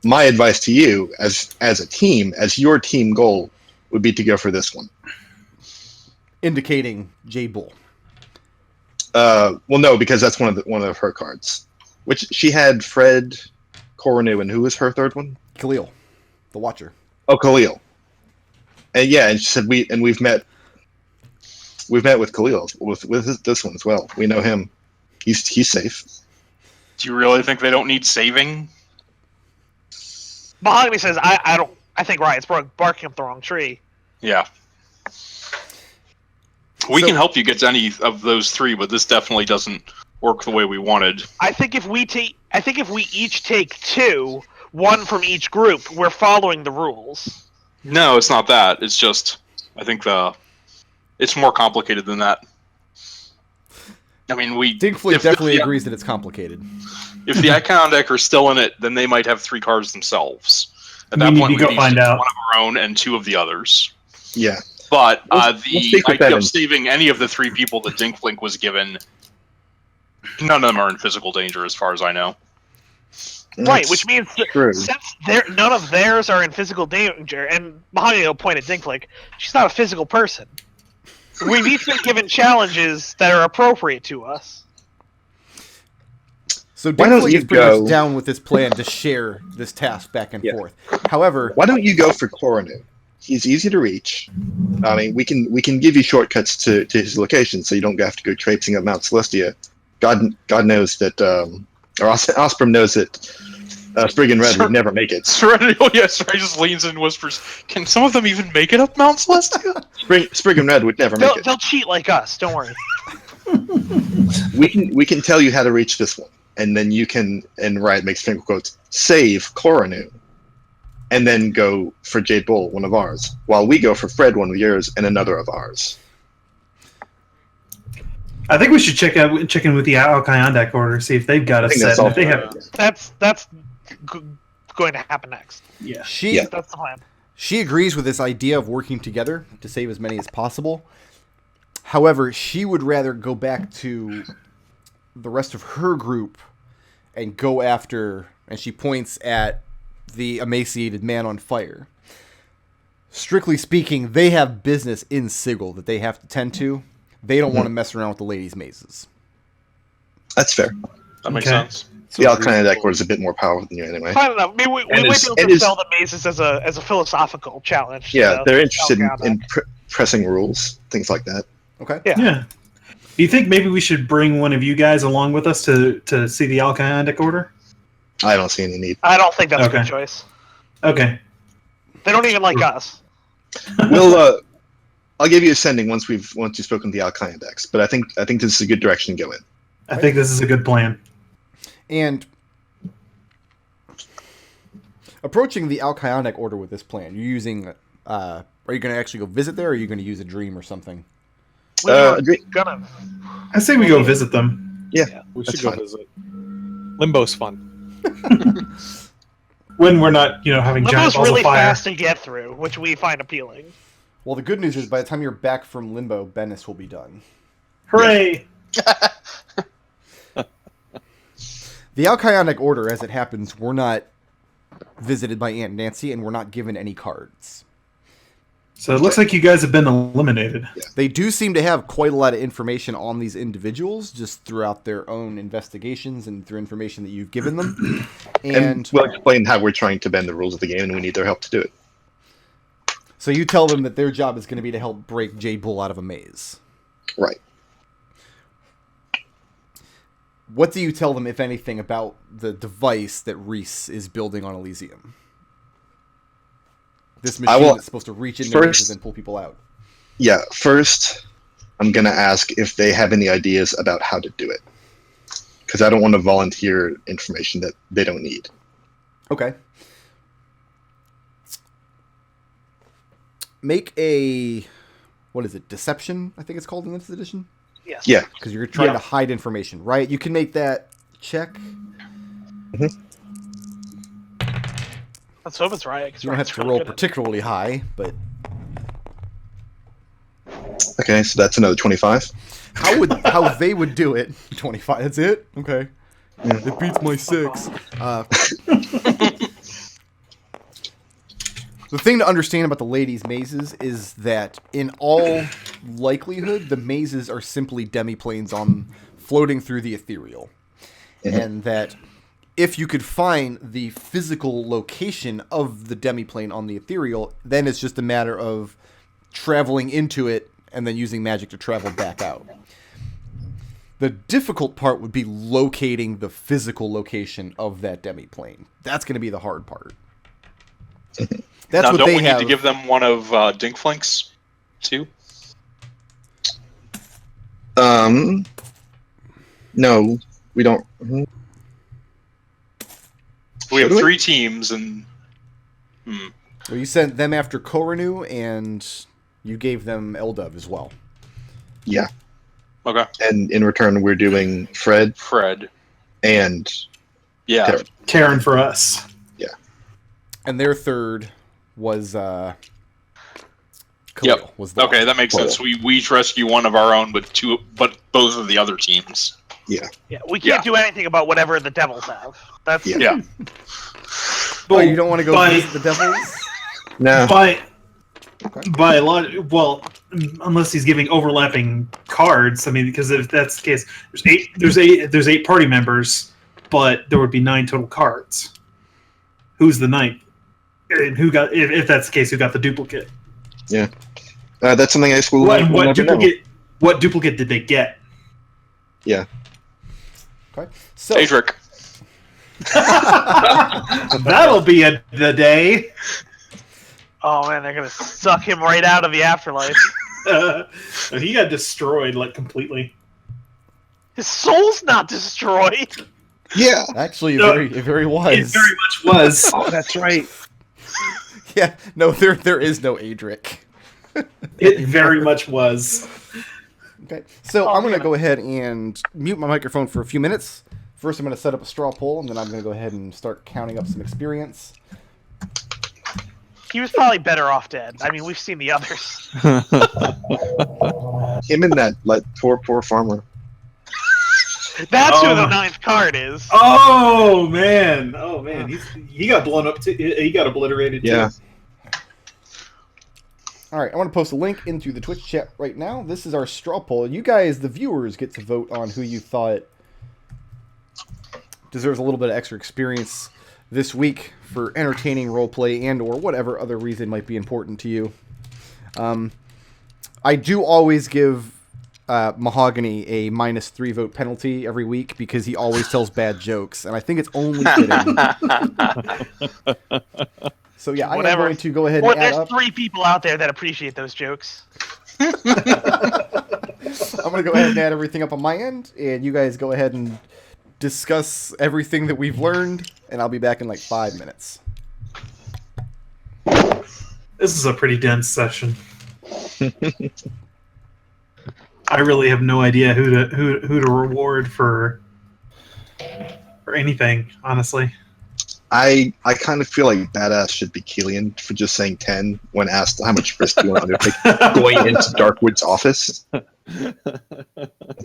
My advice to you, as a team, as your team goal, would be to go for this one. Indicating J Bull. Well, no, because that's one of her cards. Which she had Fred, Cornu, and who was her third one? Khalil, the Watcher. Oh, Khalil. And yeah, and she said we've met with Khalil with this one as well. We know him. He's safe. Do you really think they don't need saving? Mahogany says, I don't. I think Riot's barking up the wrong tree. Yeah. We So- can help you get to any of those 3, but this definitely doesn't work the way we wanted. I think if we each take 2, one from each group, we're following the rules. No, it's not that. It's just, I think it's more complicated than that. I mean, Dinkflick if definitely the, agrees that it's complicated. If the Icon deck are still in it, then they might have 3 cards themselves. At We that need point, to go we find need out. one of our own and 2 of the others. Yeah. But Let's the stick with that idea of and- saving any of the 3 people that Dinkflink was given, none of them are in physical danger, as far as I know. Right, which means that true. since none of theirs are in physical danger, and Mahogany will point at Dinkflick, she's not a physical person. We've each been given challenges that are appropriate to us. So Why don't Dinkflick you is pretty go- much down with this plan to share this task back and Yeah. forth. However, Why don't you go for Cornu? He's easy to reach. I mean, we can give you shortcuts to his location, so you don't have to go traipsing up Mount Celestia. God knows that, or Osprey knows that Sprig and Red would never make it. Serenity, oh yeah, Serenity just leans in and whispers, "Can some of them even make it up Mount Celestia?" Sprig and Red would never make it. They'll cheat like us. Don't worry. We can tell you how to reach this one, and then you can, and Riot makes finger quotes, save Koranu, and then go for Jade Bull, one of ours, while we go for Fred, one of yours, and another of ours. I think we should check in with the Alkayandak order, see if they've got a set. If they have, That's going to happen next. yeah. That's the plan. She agrees with this idea of working together to save as many as possible. However, she would rather go back to the rest of her group and go after, and she points at the emaciated man on fire. Strictly speaking, they have business in Sigil that they have to tend to. They don't want to mess around with the ladies' mazes. That's fair. That makes sense. The Alkayandak order is a bit more powerful than you anyway. I don't know. Maybe we might be able to sell the mazes as a philosophical challenge. Yeah, they're interested in pressing rules, things like that. Okay. Yeah. Do you think maybe we should bring one of you guys along with us to see the Alkayandak order? I don't see any need. I don't think that's a good choice. Okay. They don't even like us. We'll I'll give you a sending once you've spoken to the Alkayandaks, but I think this is a good direction to go in. I think this is a good plan. And approaching the Alkayandak order with this plan, you're using. Are you going to actually go visit there, or are you going to use a dream or something? Gonna. I say we go visit them. Yeah, We should that's go fine. visit. Limbo's fun. When we're not, having giant Limbo's balls really of fire. fast to get through, which we find appealing. Well, the good news is by the time you're back from Limbo, Bennis will be done. Hooray! The Alkayandak order, as it happens, we're not visited by Aunt Nancy, and we're not given any cards. So it looks like you guys have been eliminated. They do seem to have quite a lot of information on these individuals, just throughout their own investigations and through information that you've given them. And we'll explain how we're trying to bend the rules of the game, and we need their help to do it. So you tell them that their job is going to be to help break Jade Bull out of a maze. Right. What do you tell them, if anything, about the device that Reese is building on Elysium? This machine that's supposed to reach into mazes and pull people out. Yeah, first, I'm going to ask if they have any ideas about how to do it. Because I don't want to volunteer information that they don't need. Okay. Make a... What is it? Deception, I think it's called in this edition? Yes. Yeah. Because you're trying to hide information, right? You can make that check. Let's hope it's Riot. You don't have to roll particularly high, but... Okay, so that's another 25. How they would do it? 25. That's it. Okay. It beats my 6. The thing to understand about the ladies' mazes is that, in all likelihood, the mazes are simply demiplanes floating through the ethereal, and that if you could find the physical location of the demiplane on the ethereal, then it's just a matter of traveling into it and then using magic to travel back out. The difficult part would be locating the physical location of that demiplane. That's going to be the hard part. That's now, what don't they we have. need to give them one of Dinkflink's too? No, we don't. We have Should we? 3 teams, and Well, you sent them after Koranu, and you gave them Eldov as well. Yeah. okay, And in return, we're doing Fred and yeah, Karen. Karen for us. And their third was Khalil. Yep. Was the okay, that makes sense. We each rescue one of our own, but both of the other teams. Yeah, we can't do anything about whatever the devils have. That's Yeah. Oh, you don't want to go By- visit the devils? No. By a lot, unless he's giving overlapping cards. I mean, because if that's the case, there's 8 party members, but there would be 9 total cards. Who's the 9th? And if that's the case, who got the duplicate? That's something I will What never know. duplicate? What duplicate did they get? Yeah. Okay. So Adric. That'll be the day. Oh man, they're gonna suck him right out of the afterlife. He got destroyed like completely. His soul's not destroyed. Yeah. actually, No, it very was. It very much was. Oh, that's right. Yeah. No, there is no Adric. It very much was. Okay. So Oh, I'm gonna man. go ahead and mute my microphone for a few minutes. First, I'm gonna set up a straw poll, and then I'm gonna go ahead and start counting up some experience. He was probably better off dead. I mean, we've seen the others. Him and that poor farmer. That's who the Oh. 9th card is. Oh man! He got blown up too. He got obliterated too. Yeah. All right, I want to post a link into the Twitch chat right now. This is our straw poll. You guys, the viewers, get to vote on who you thought deserves a little bit of extra experience this week for entertaining roleplay and or whatever other reason might be important to you. I do always give Mahogany a -3 vote penalty every week because he always tells bad jokes, and I think it's only fitting. So yeah, I'm Whatever. going to go ahead Or and add there's up. 3 people out there that appreciate those jokes. I'm going to go ahead and add everything up on my end, and you guys go ahead and discuss everything that we've learned, and I'll be back in like 5 minutes. This is a pretty dense session. I really have no idea who to reward for anything, honestly. I kind of feel like badass should be Kelian for just saying 10 when asked how much risk do you want to take going into Darkwood's office. I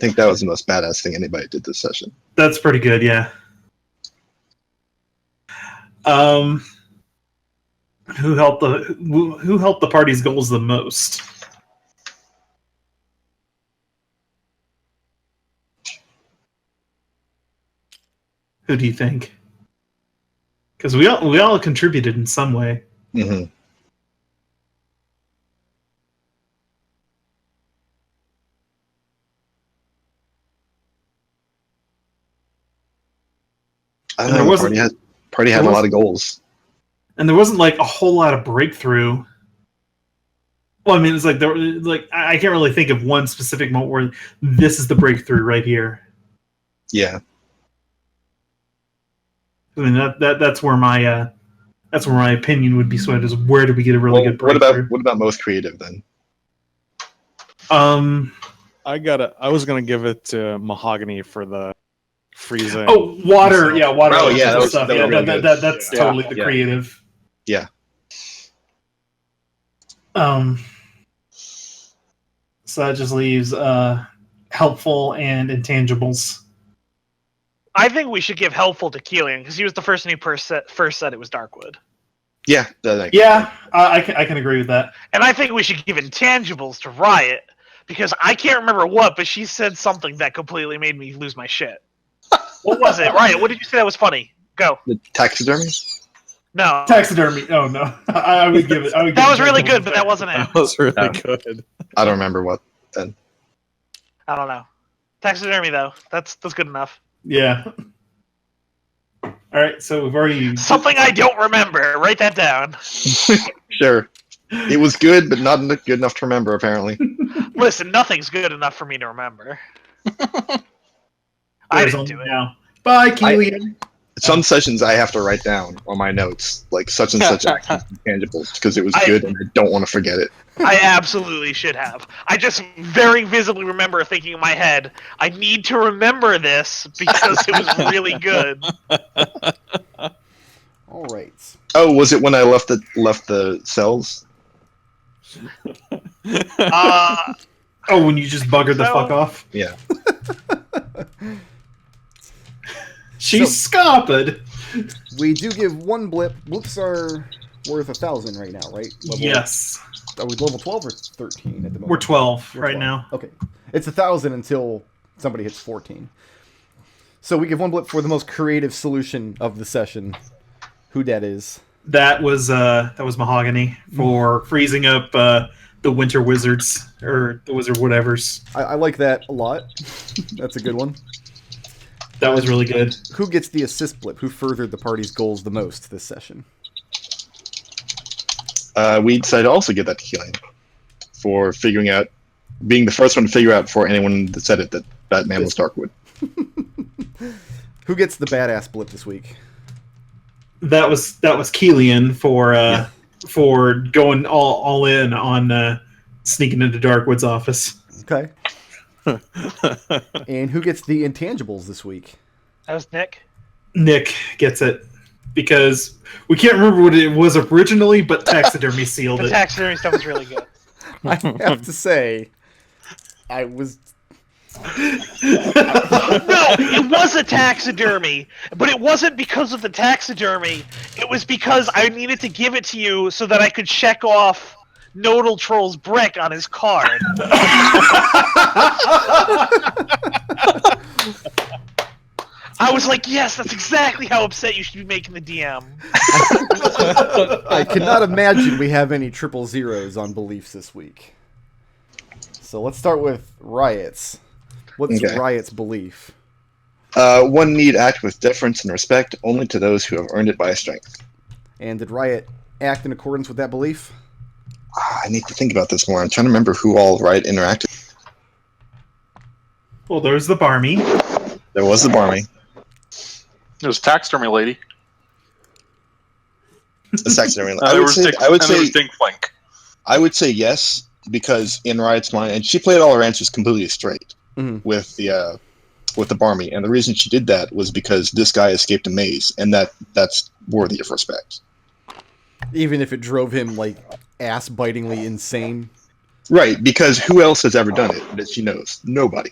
think that was the most badass thing anybody did this session. That's pretty good, yeah. Who helped the party's goals the most? Who do you think? Because we all contributed in some way. Mm-hmm. I And don't there know. wasn't- Party had a lot of goals. And there wasn't like a whole lot of breakthrough. Well, I mean, it's like I can't really think of one specific moment where this is the breakthrough right here. Yeah. I mean that's where my opinion would be swayed is where did we get a really good breakthrough? What about most creative then? I was gonna give it to Mahogany for the freezing. Oh, water! Yeah, water. Oh, yeah, that was- stuff. that was Yeah, really good. that's Yeah. totally the Yeah. creative. Yeah. So that just leaves helpful and intangibles. I think we should give helpful to Kelian because he was the person who first said it was Darkwood. Yeah. Yeah, I can agree with that. And I think we should give intangibles to Riot because I can't remember what, but she said something that completely made me lose my shit. What was it? Riot, what did you say that was funny? Go. The taxidermy? No. Taxidermy. Oh no, I would give it. That was really good, but that wasn't it. That was really Yeah. good. I don't remember what then. I don't know. Taxidermy though. That's good enough. Yeah. All right, so we've already Something I don't remember. Write that down. Sure. It was good, but not good enough to remember, apparently. Listen, nothing's good enough for me to remember. I There's didn't do only it. now. Bye, Kelian. Some sessions I have to write down on my notes, like such and such actions intangibles, because it was good and I don't want to forget it. I absolutely should have. I just very visibly remember thinking in my head, I need to remember this because it was really good. All right. Oh, was it when I left the cells? Oh, when you just buggered the So- fuck off? Yeah. She's scarpered. We do give one blip. Blips are worth 1,000 right now, right? Yes. Are we level 12 or 13 at the moment? We're 12 We're right 12. now. Okay. It's 1,000 until somebody hits 14. So we give one blip for the most creative solution of the session. Who that is. That was Mahogany for freezing up the Winter Wizards or the Wizard whatevers. I like that a lot. That's a good one. That was really good. Who gets the assist blip? Who furthered the party's goals the most this session? We decided to also give that to Kelian for being the first one to figure out for anyone that said it that Batman was Darkwood. Who gets the badass blip this week? That was Kelian for going all in on sneaking into Darkwood's office. Okay. And who gets the intangibles this week? That was Nich. Nich gets it because we can't remember what it was originally, but taxidermy sealed The it. taxidermy stuff was really good. I have to say, I was... No, it was a taxidermy, but it wasn't because of the taxidermy. It was because I needed to give it to you so that I could check off Nodal Troll's brick on his card. I was like, yes, that's exactly how upset you should be making the DM. I cannot imagine we have any 000s on beliefs this week. So let's start with Riot's. What's Riot's belief? One need act with deference and respect only to those who have earned it by strength. And did Riot act in accordance with that belief? I need to think about this more. I'm trying to remember who all Riot interacted. Well, there was the Barmy. There was the Barmy. There was a taxidermy lady. The taxidermy. There was Dinkflink. I would say yes, because in Riot's mind, and she played all her answers completely straight with the Barmy, and the reason she did that was because this guy escaped a maze, and that's worthy of respect. Even if it drove him like ass-bitingly insane. Right, because who else has ever done it that she knows? Nobody.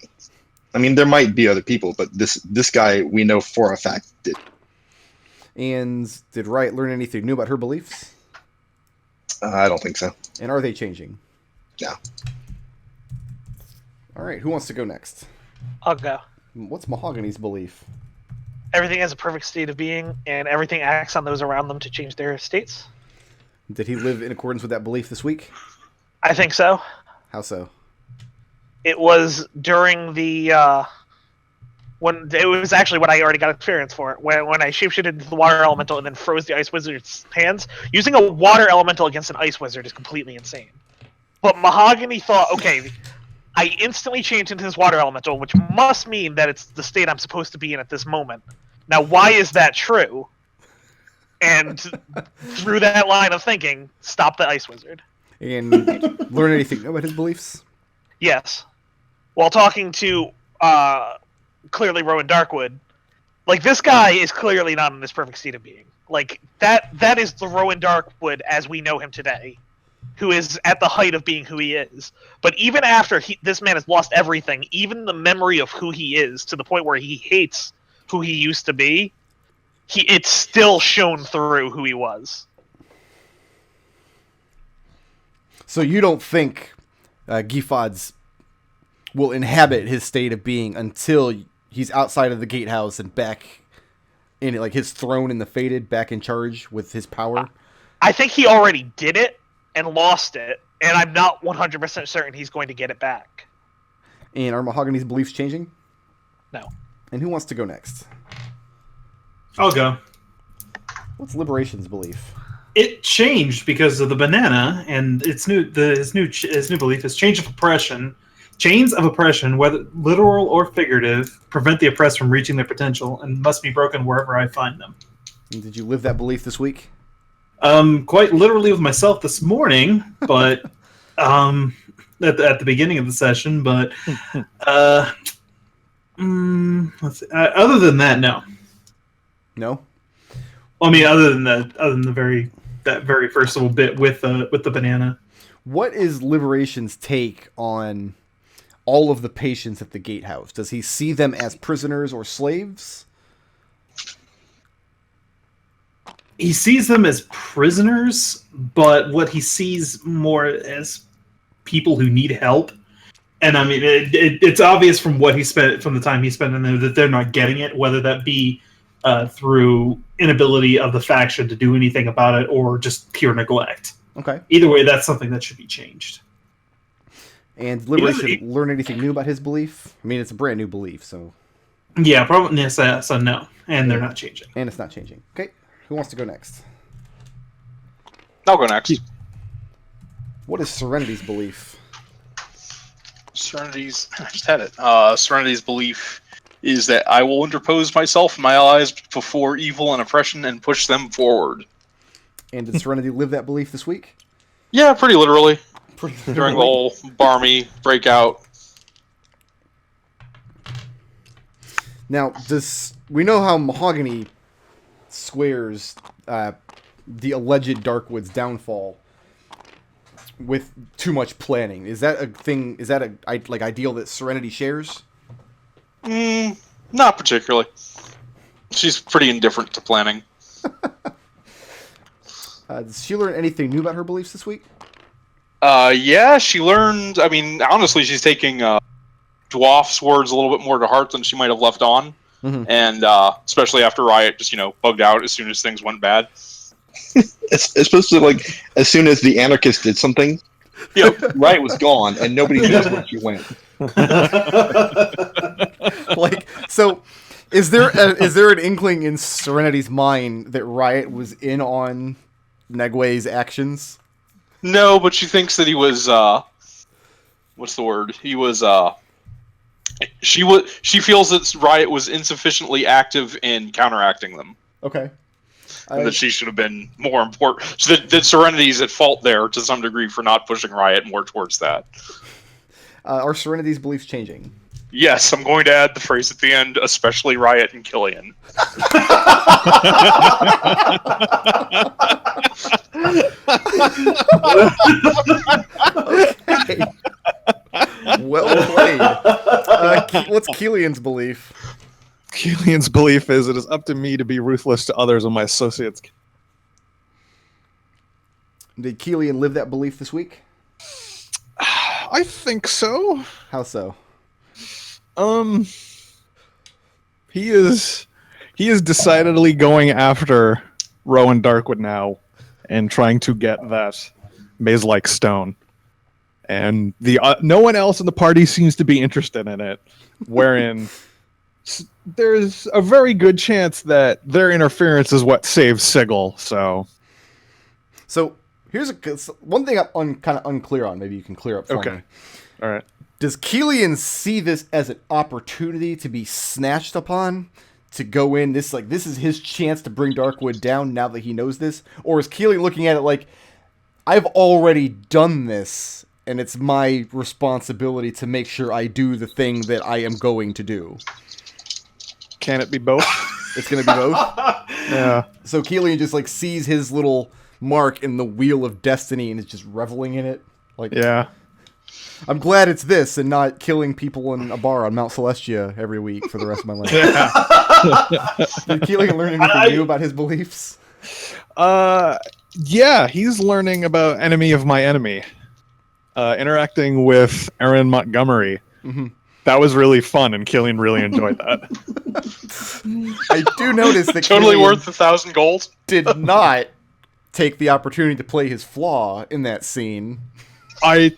I mean, there might be other people, but this guy we know for a fact did. And did Riot learn anything new about her beliefs? I don't think so. And are they changing? No. All right, who wants to go next? I'll go. What's Mahogany's belief? Everything has a perfect state of being, and everything acts on those around them to change their states. Did he live in accordance with that belief this week? I think so. How so? It was during the when it was actually when I already got experience for it. When I shapeshifted into the water elemental and then froze the ice wizard's hands. Using a water elemental against an ice wizard is completely insane. But Mahogany thought, okay, I instantly changed into this water elemental, which must mean that it's the state I'm supposed to be in at this moment. Now, why is that true? And through that line of thinking, stop the ice wizard. And learn anything new about his beliefs? Yes. While talking to clearly Rowan Darkwood, like this guy is clearly not in this perfect state of being. Like that is the Rowan Darkwood as we know him today, who is at the height of being who he is. But even after this man has lost everything, even the memory of who he is, to the point where he hates who he used to be, it's still shown through who he was. So you don't think Gifad's will inhabit his state of being until he's outside of the gatehouse and back in like his throne in the Fated, back in charge with his power? I think he already did it and lost it, and I'm not 100% certain he's going to get it back. And are Mahogany's beliefs changing? No. And who wants to go next? I'll go. What's Liberation's belief? It changed because of the banana, and his new belief is change of oppression. Chains of oppression, whether literal or figurative, prevent the oppressed from reaching their potential and must be broken wherever I find them. And did you live that belief this week? Quite literally with myself this morning, but at the beginning of the session. But let's see. Other than that, no. No. Well, I mean, other than that very first little bit with the banana. What is Liberation's take on all of the patients at the gatehouse? Does he see them as prisoners or slaves? He sees them as prisoners, but what he sees more as people who need help. And I mean, it's obvious from what he spent, from the time he spent in there, that they're not getting it, whether that be through inability of the faction to do anything about it or just pure neglect. Okay. Either way, that's something that should be changed. And Liberation learn anything new about his belief? I mean, it's a brand new belief, so... Yeah, probably so no. And they're not changing. And it's not changing. Okay, who wants to go next? I'll go next. What is Serenity's belief? Serenity's... I just had it. Serenity's belief is that I will interpose myself and my allies before evil and oppression and push them forward. And did Serenity live that belief this week? Yeah, pretty literally. Pretty During the whole Barmy breakout. Now, we know how Mahogany squares the alleged Darkwood's downfall with too much planning. Is that a thing? Is that a ideal that Serenity shares? Not particularly. She's pretty indifferent to planning. Does she learn anything new about her beliefs this week? Yeah, she learned. I mean, honestly, she's taking Dwarf's words a little bit more to heart than she might have left on, and especially after Riot just bugged out as soon as things went bad. It's supposed to as soon as the anarchist did something, Riot was gone and nobody knows where she went. So, is there an inkling in Serenity's mind that Riot was in on Negwe's actions? No, but she thinks that he was. What's the word? He was. She feels that Riot was insufficiently active in counteracting them. Okay. And that she should have been more important. So that Serenity's at fault there to some degree for not pushing Riot more towards that. Are Serenity's beliefs changing? Yes, I'm going to add the phrase at the end, especially Riot and Kelian. Okay. Well played. What's Kelian's belief? Kelian's belief is it is up to me to be ruthless to others when my associates. Did Kelian live that belief this week? I think so. How so? He is decidedly going after Rowan Darkwood now and trying to get that maze-like stone. And no one else in the party seems to be interested in it, wherein there's a very good chance that their interference is what saves Sigil. So here's one thing I'm kind of unclear on. Maybe you can clear up for me. All right. Does Kelian see this as an opportunity to be snatched upon? To go in, this is his chance to bring Darkwood down now that he knows this? Or is Kelian looking at it like, I've already done this, and it's my responsibility to make sure I do the thing that I am going to do? Can it be both? It's going to be both? Yeah. So Kelian just sees his little mark in the wheel of destiny and is just reveling in it? Yeah. I'm glad it's this and not killing people in a bar on Mount Celestia every week for the rest of my life. Did Kelian learn anything new about his beliefs? Yeah, he's learning about enemy of my enemy. Interacting with Aaron Montgomery. Mm-hmm. That was really fun, and Kelian really enjoyed that. I do notice that totally Kelian worth 1,000 gold. Did not take the opportunity to play his flaw in that scene. I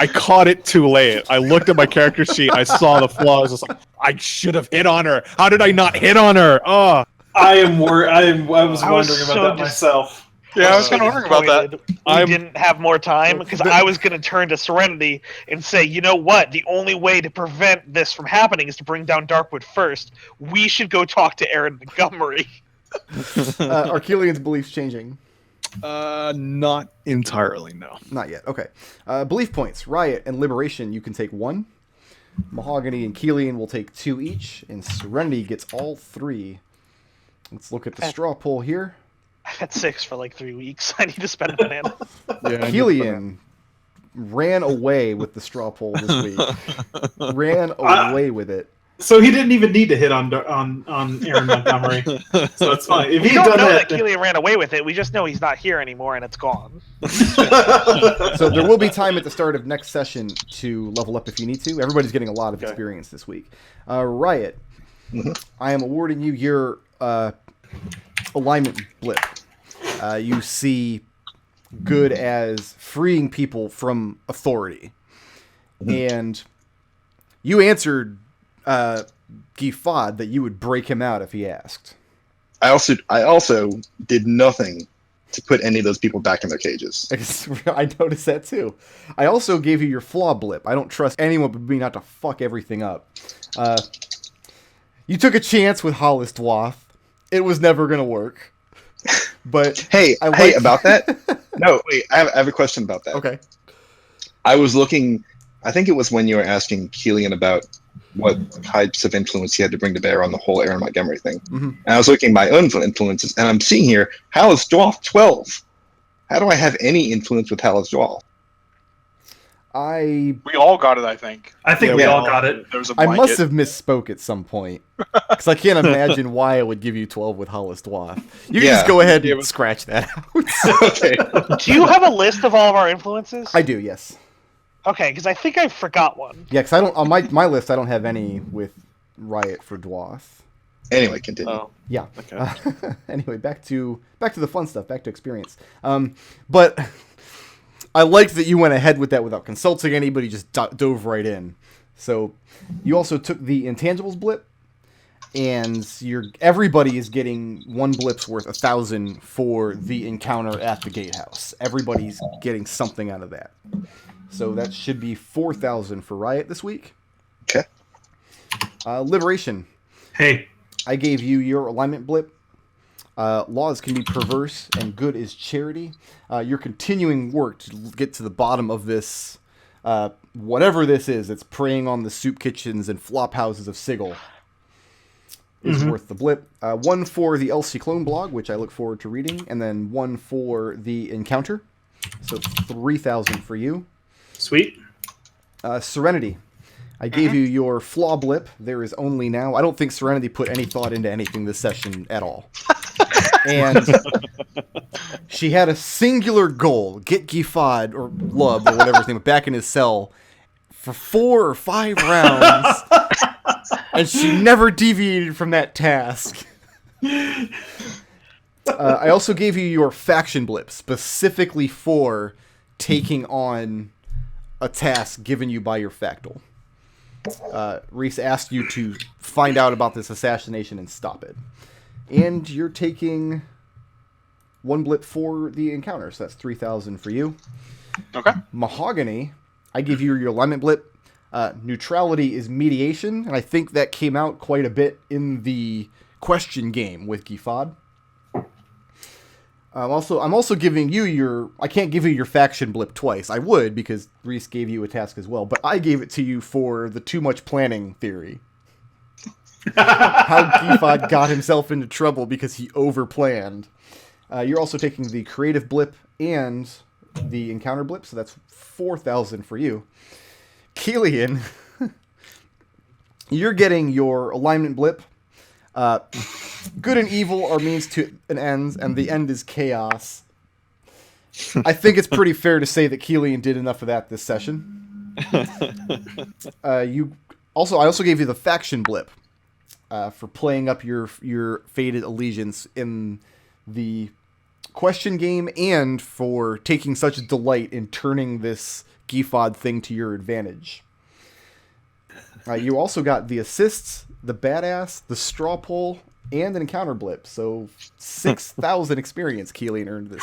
caught it too late. I looked at my character sheet. I saw the flaw. I was just like, I should have hit on her. How did I not hit on her? Oh, I was wondering about that myself. Yeah, I was kind of wondering about that. I didn't have more time because I was going to turn to Serenity and say, you know what? The only way to prevent this from happening is to bring down Darkwood first. We should go talk to Aaron Montgomery. Are Kelian's beliefs changing? Not entirely, no. Not yet. Okay. Belief points. Riot and Liberation, you can take 1. Mahogany and Kelian will take 2 each, and Serenity gets all 3. Let's look at the straw poll here. I've had 6 for 3 weeks. I need to spend a banana. Yeah, Kelian ran away with the straw poll this week. Ran away with it. So he didn't even need to hit on Aaron Montgomery. So it's fine. If we don't know that Kelian ran away with it. We just know he's not here anymore and it's gone. So there will be time at the start of next session to level up if you need to. Everybody's getting a lot of experience this week. Riot, I am awarding you your alignment blip. You see good as freeing people from authority. And you answered Gifad that you would break him out if he asked. I also did nothing to put any of those people back in their cages. I noticed that too. I also gave you your flaw blip. I don't trust anyone but me not to fuck everything up. You took a chance with Hollis Dwarf. It was never going to work. But hey, about that? No, wait, I have a question about that. Okay. I was looking, I think it was when you were asking Kelian about what types of influence he had to bring to bear on the whole Aaron Montgomery thing. Mm-hmm. And I was looking at my own influences, and I'm seeing here, Hallis Dwarf 12. How do I have any influence with Hallis Dwarf? We all got it, I think. I think we all got it. There was a I blanket. must have misspoke at some point. Because I can't imagine why I would give you 12 with Hollis Dwarf. You can just go ahead and scratch that out. Okay. Do you have a list of all of our influences? I do, yes. Okay, because I think I forgot one. Yeah, because I don't on my list. I don't have any with Riot for Dwarf. Anyway, continue. Oh, Yeah. okay. Anyway, back to the fun stuff. Back to experience. But I liked that you went ahead with that without consulting anybody. Just dove right in. So you also took the intangibles blip, and everybody is getting 1 blip's worth 1,000 for the encounter at the gatehouse. Everybody's getting something out of that. So that should be 4,000 for Riot this week. Okay. Liberation. Hey, I gave you your alignment blip. Laws can be perverse, and good is charity. Your continuing work to get to the bottom of this, whatever this is, it's preying on the soup kitchens and flop houses of Sigil, is worth the blip. 1 for the LC Clone blog, which I look forward to reading, and then 1 for the encounter. So 3,000 for you. sweet. Serenity. I gave you your flaw blip. There is only now. I don't think Serenity put any thought into anything this session at all. And she had a singular goal: get Gifad or Lub or whatever his name back in his cell for 4 or 5 rounds, and she never deviated from that task. I also gave you your faction blip specifically for taking on a task given you by your factal. Reese asked you to find out about this assassination and stop it. And you're taking 1 blip for the encounter, so that's 3,000 for you. Okay. Mahogany, I give you your alignment blip. Neutrality is mediation, and I think that came out quite a bit in the question game with Gifad. I'm also giving you your... I can't give you your faction blip twice. I would, because Reese gave you a task as well, but I gave it to you for the too much planning theory. How Gifad got himself into trouble because he overplanned. You're also taking the creative blip and the encounter blip, so that's 4,000 for you. Kelian, you're getting your alignment blip. Good and evil are means to an end, and the end is chaos. I think it's pretty fair to say that Kelian did enough of that this session. I also gave you the faction blip for playing up your faded allegiance in the question game, and for taking such delight in turning this Gifad thing to your advantage. You also got the assists, the badass, the straw poll, and an encounter blip. So 6,000 experience Kelian earned this.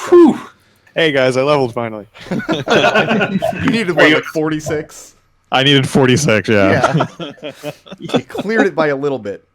Hey guys, I leveled finally. You needed what, like 46? I needed 46, yeah. You cleared it by a little bit.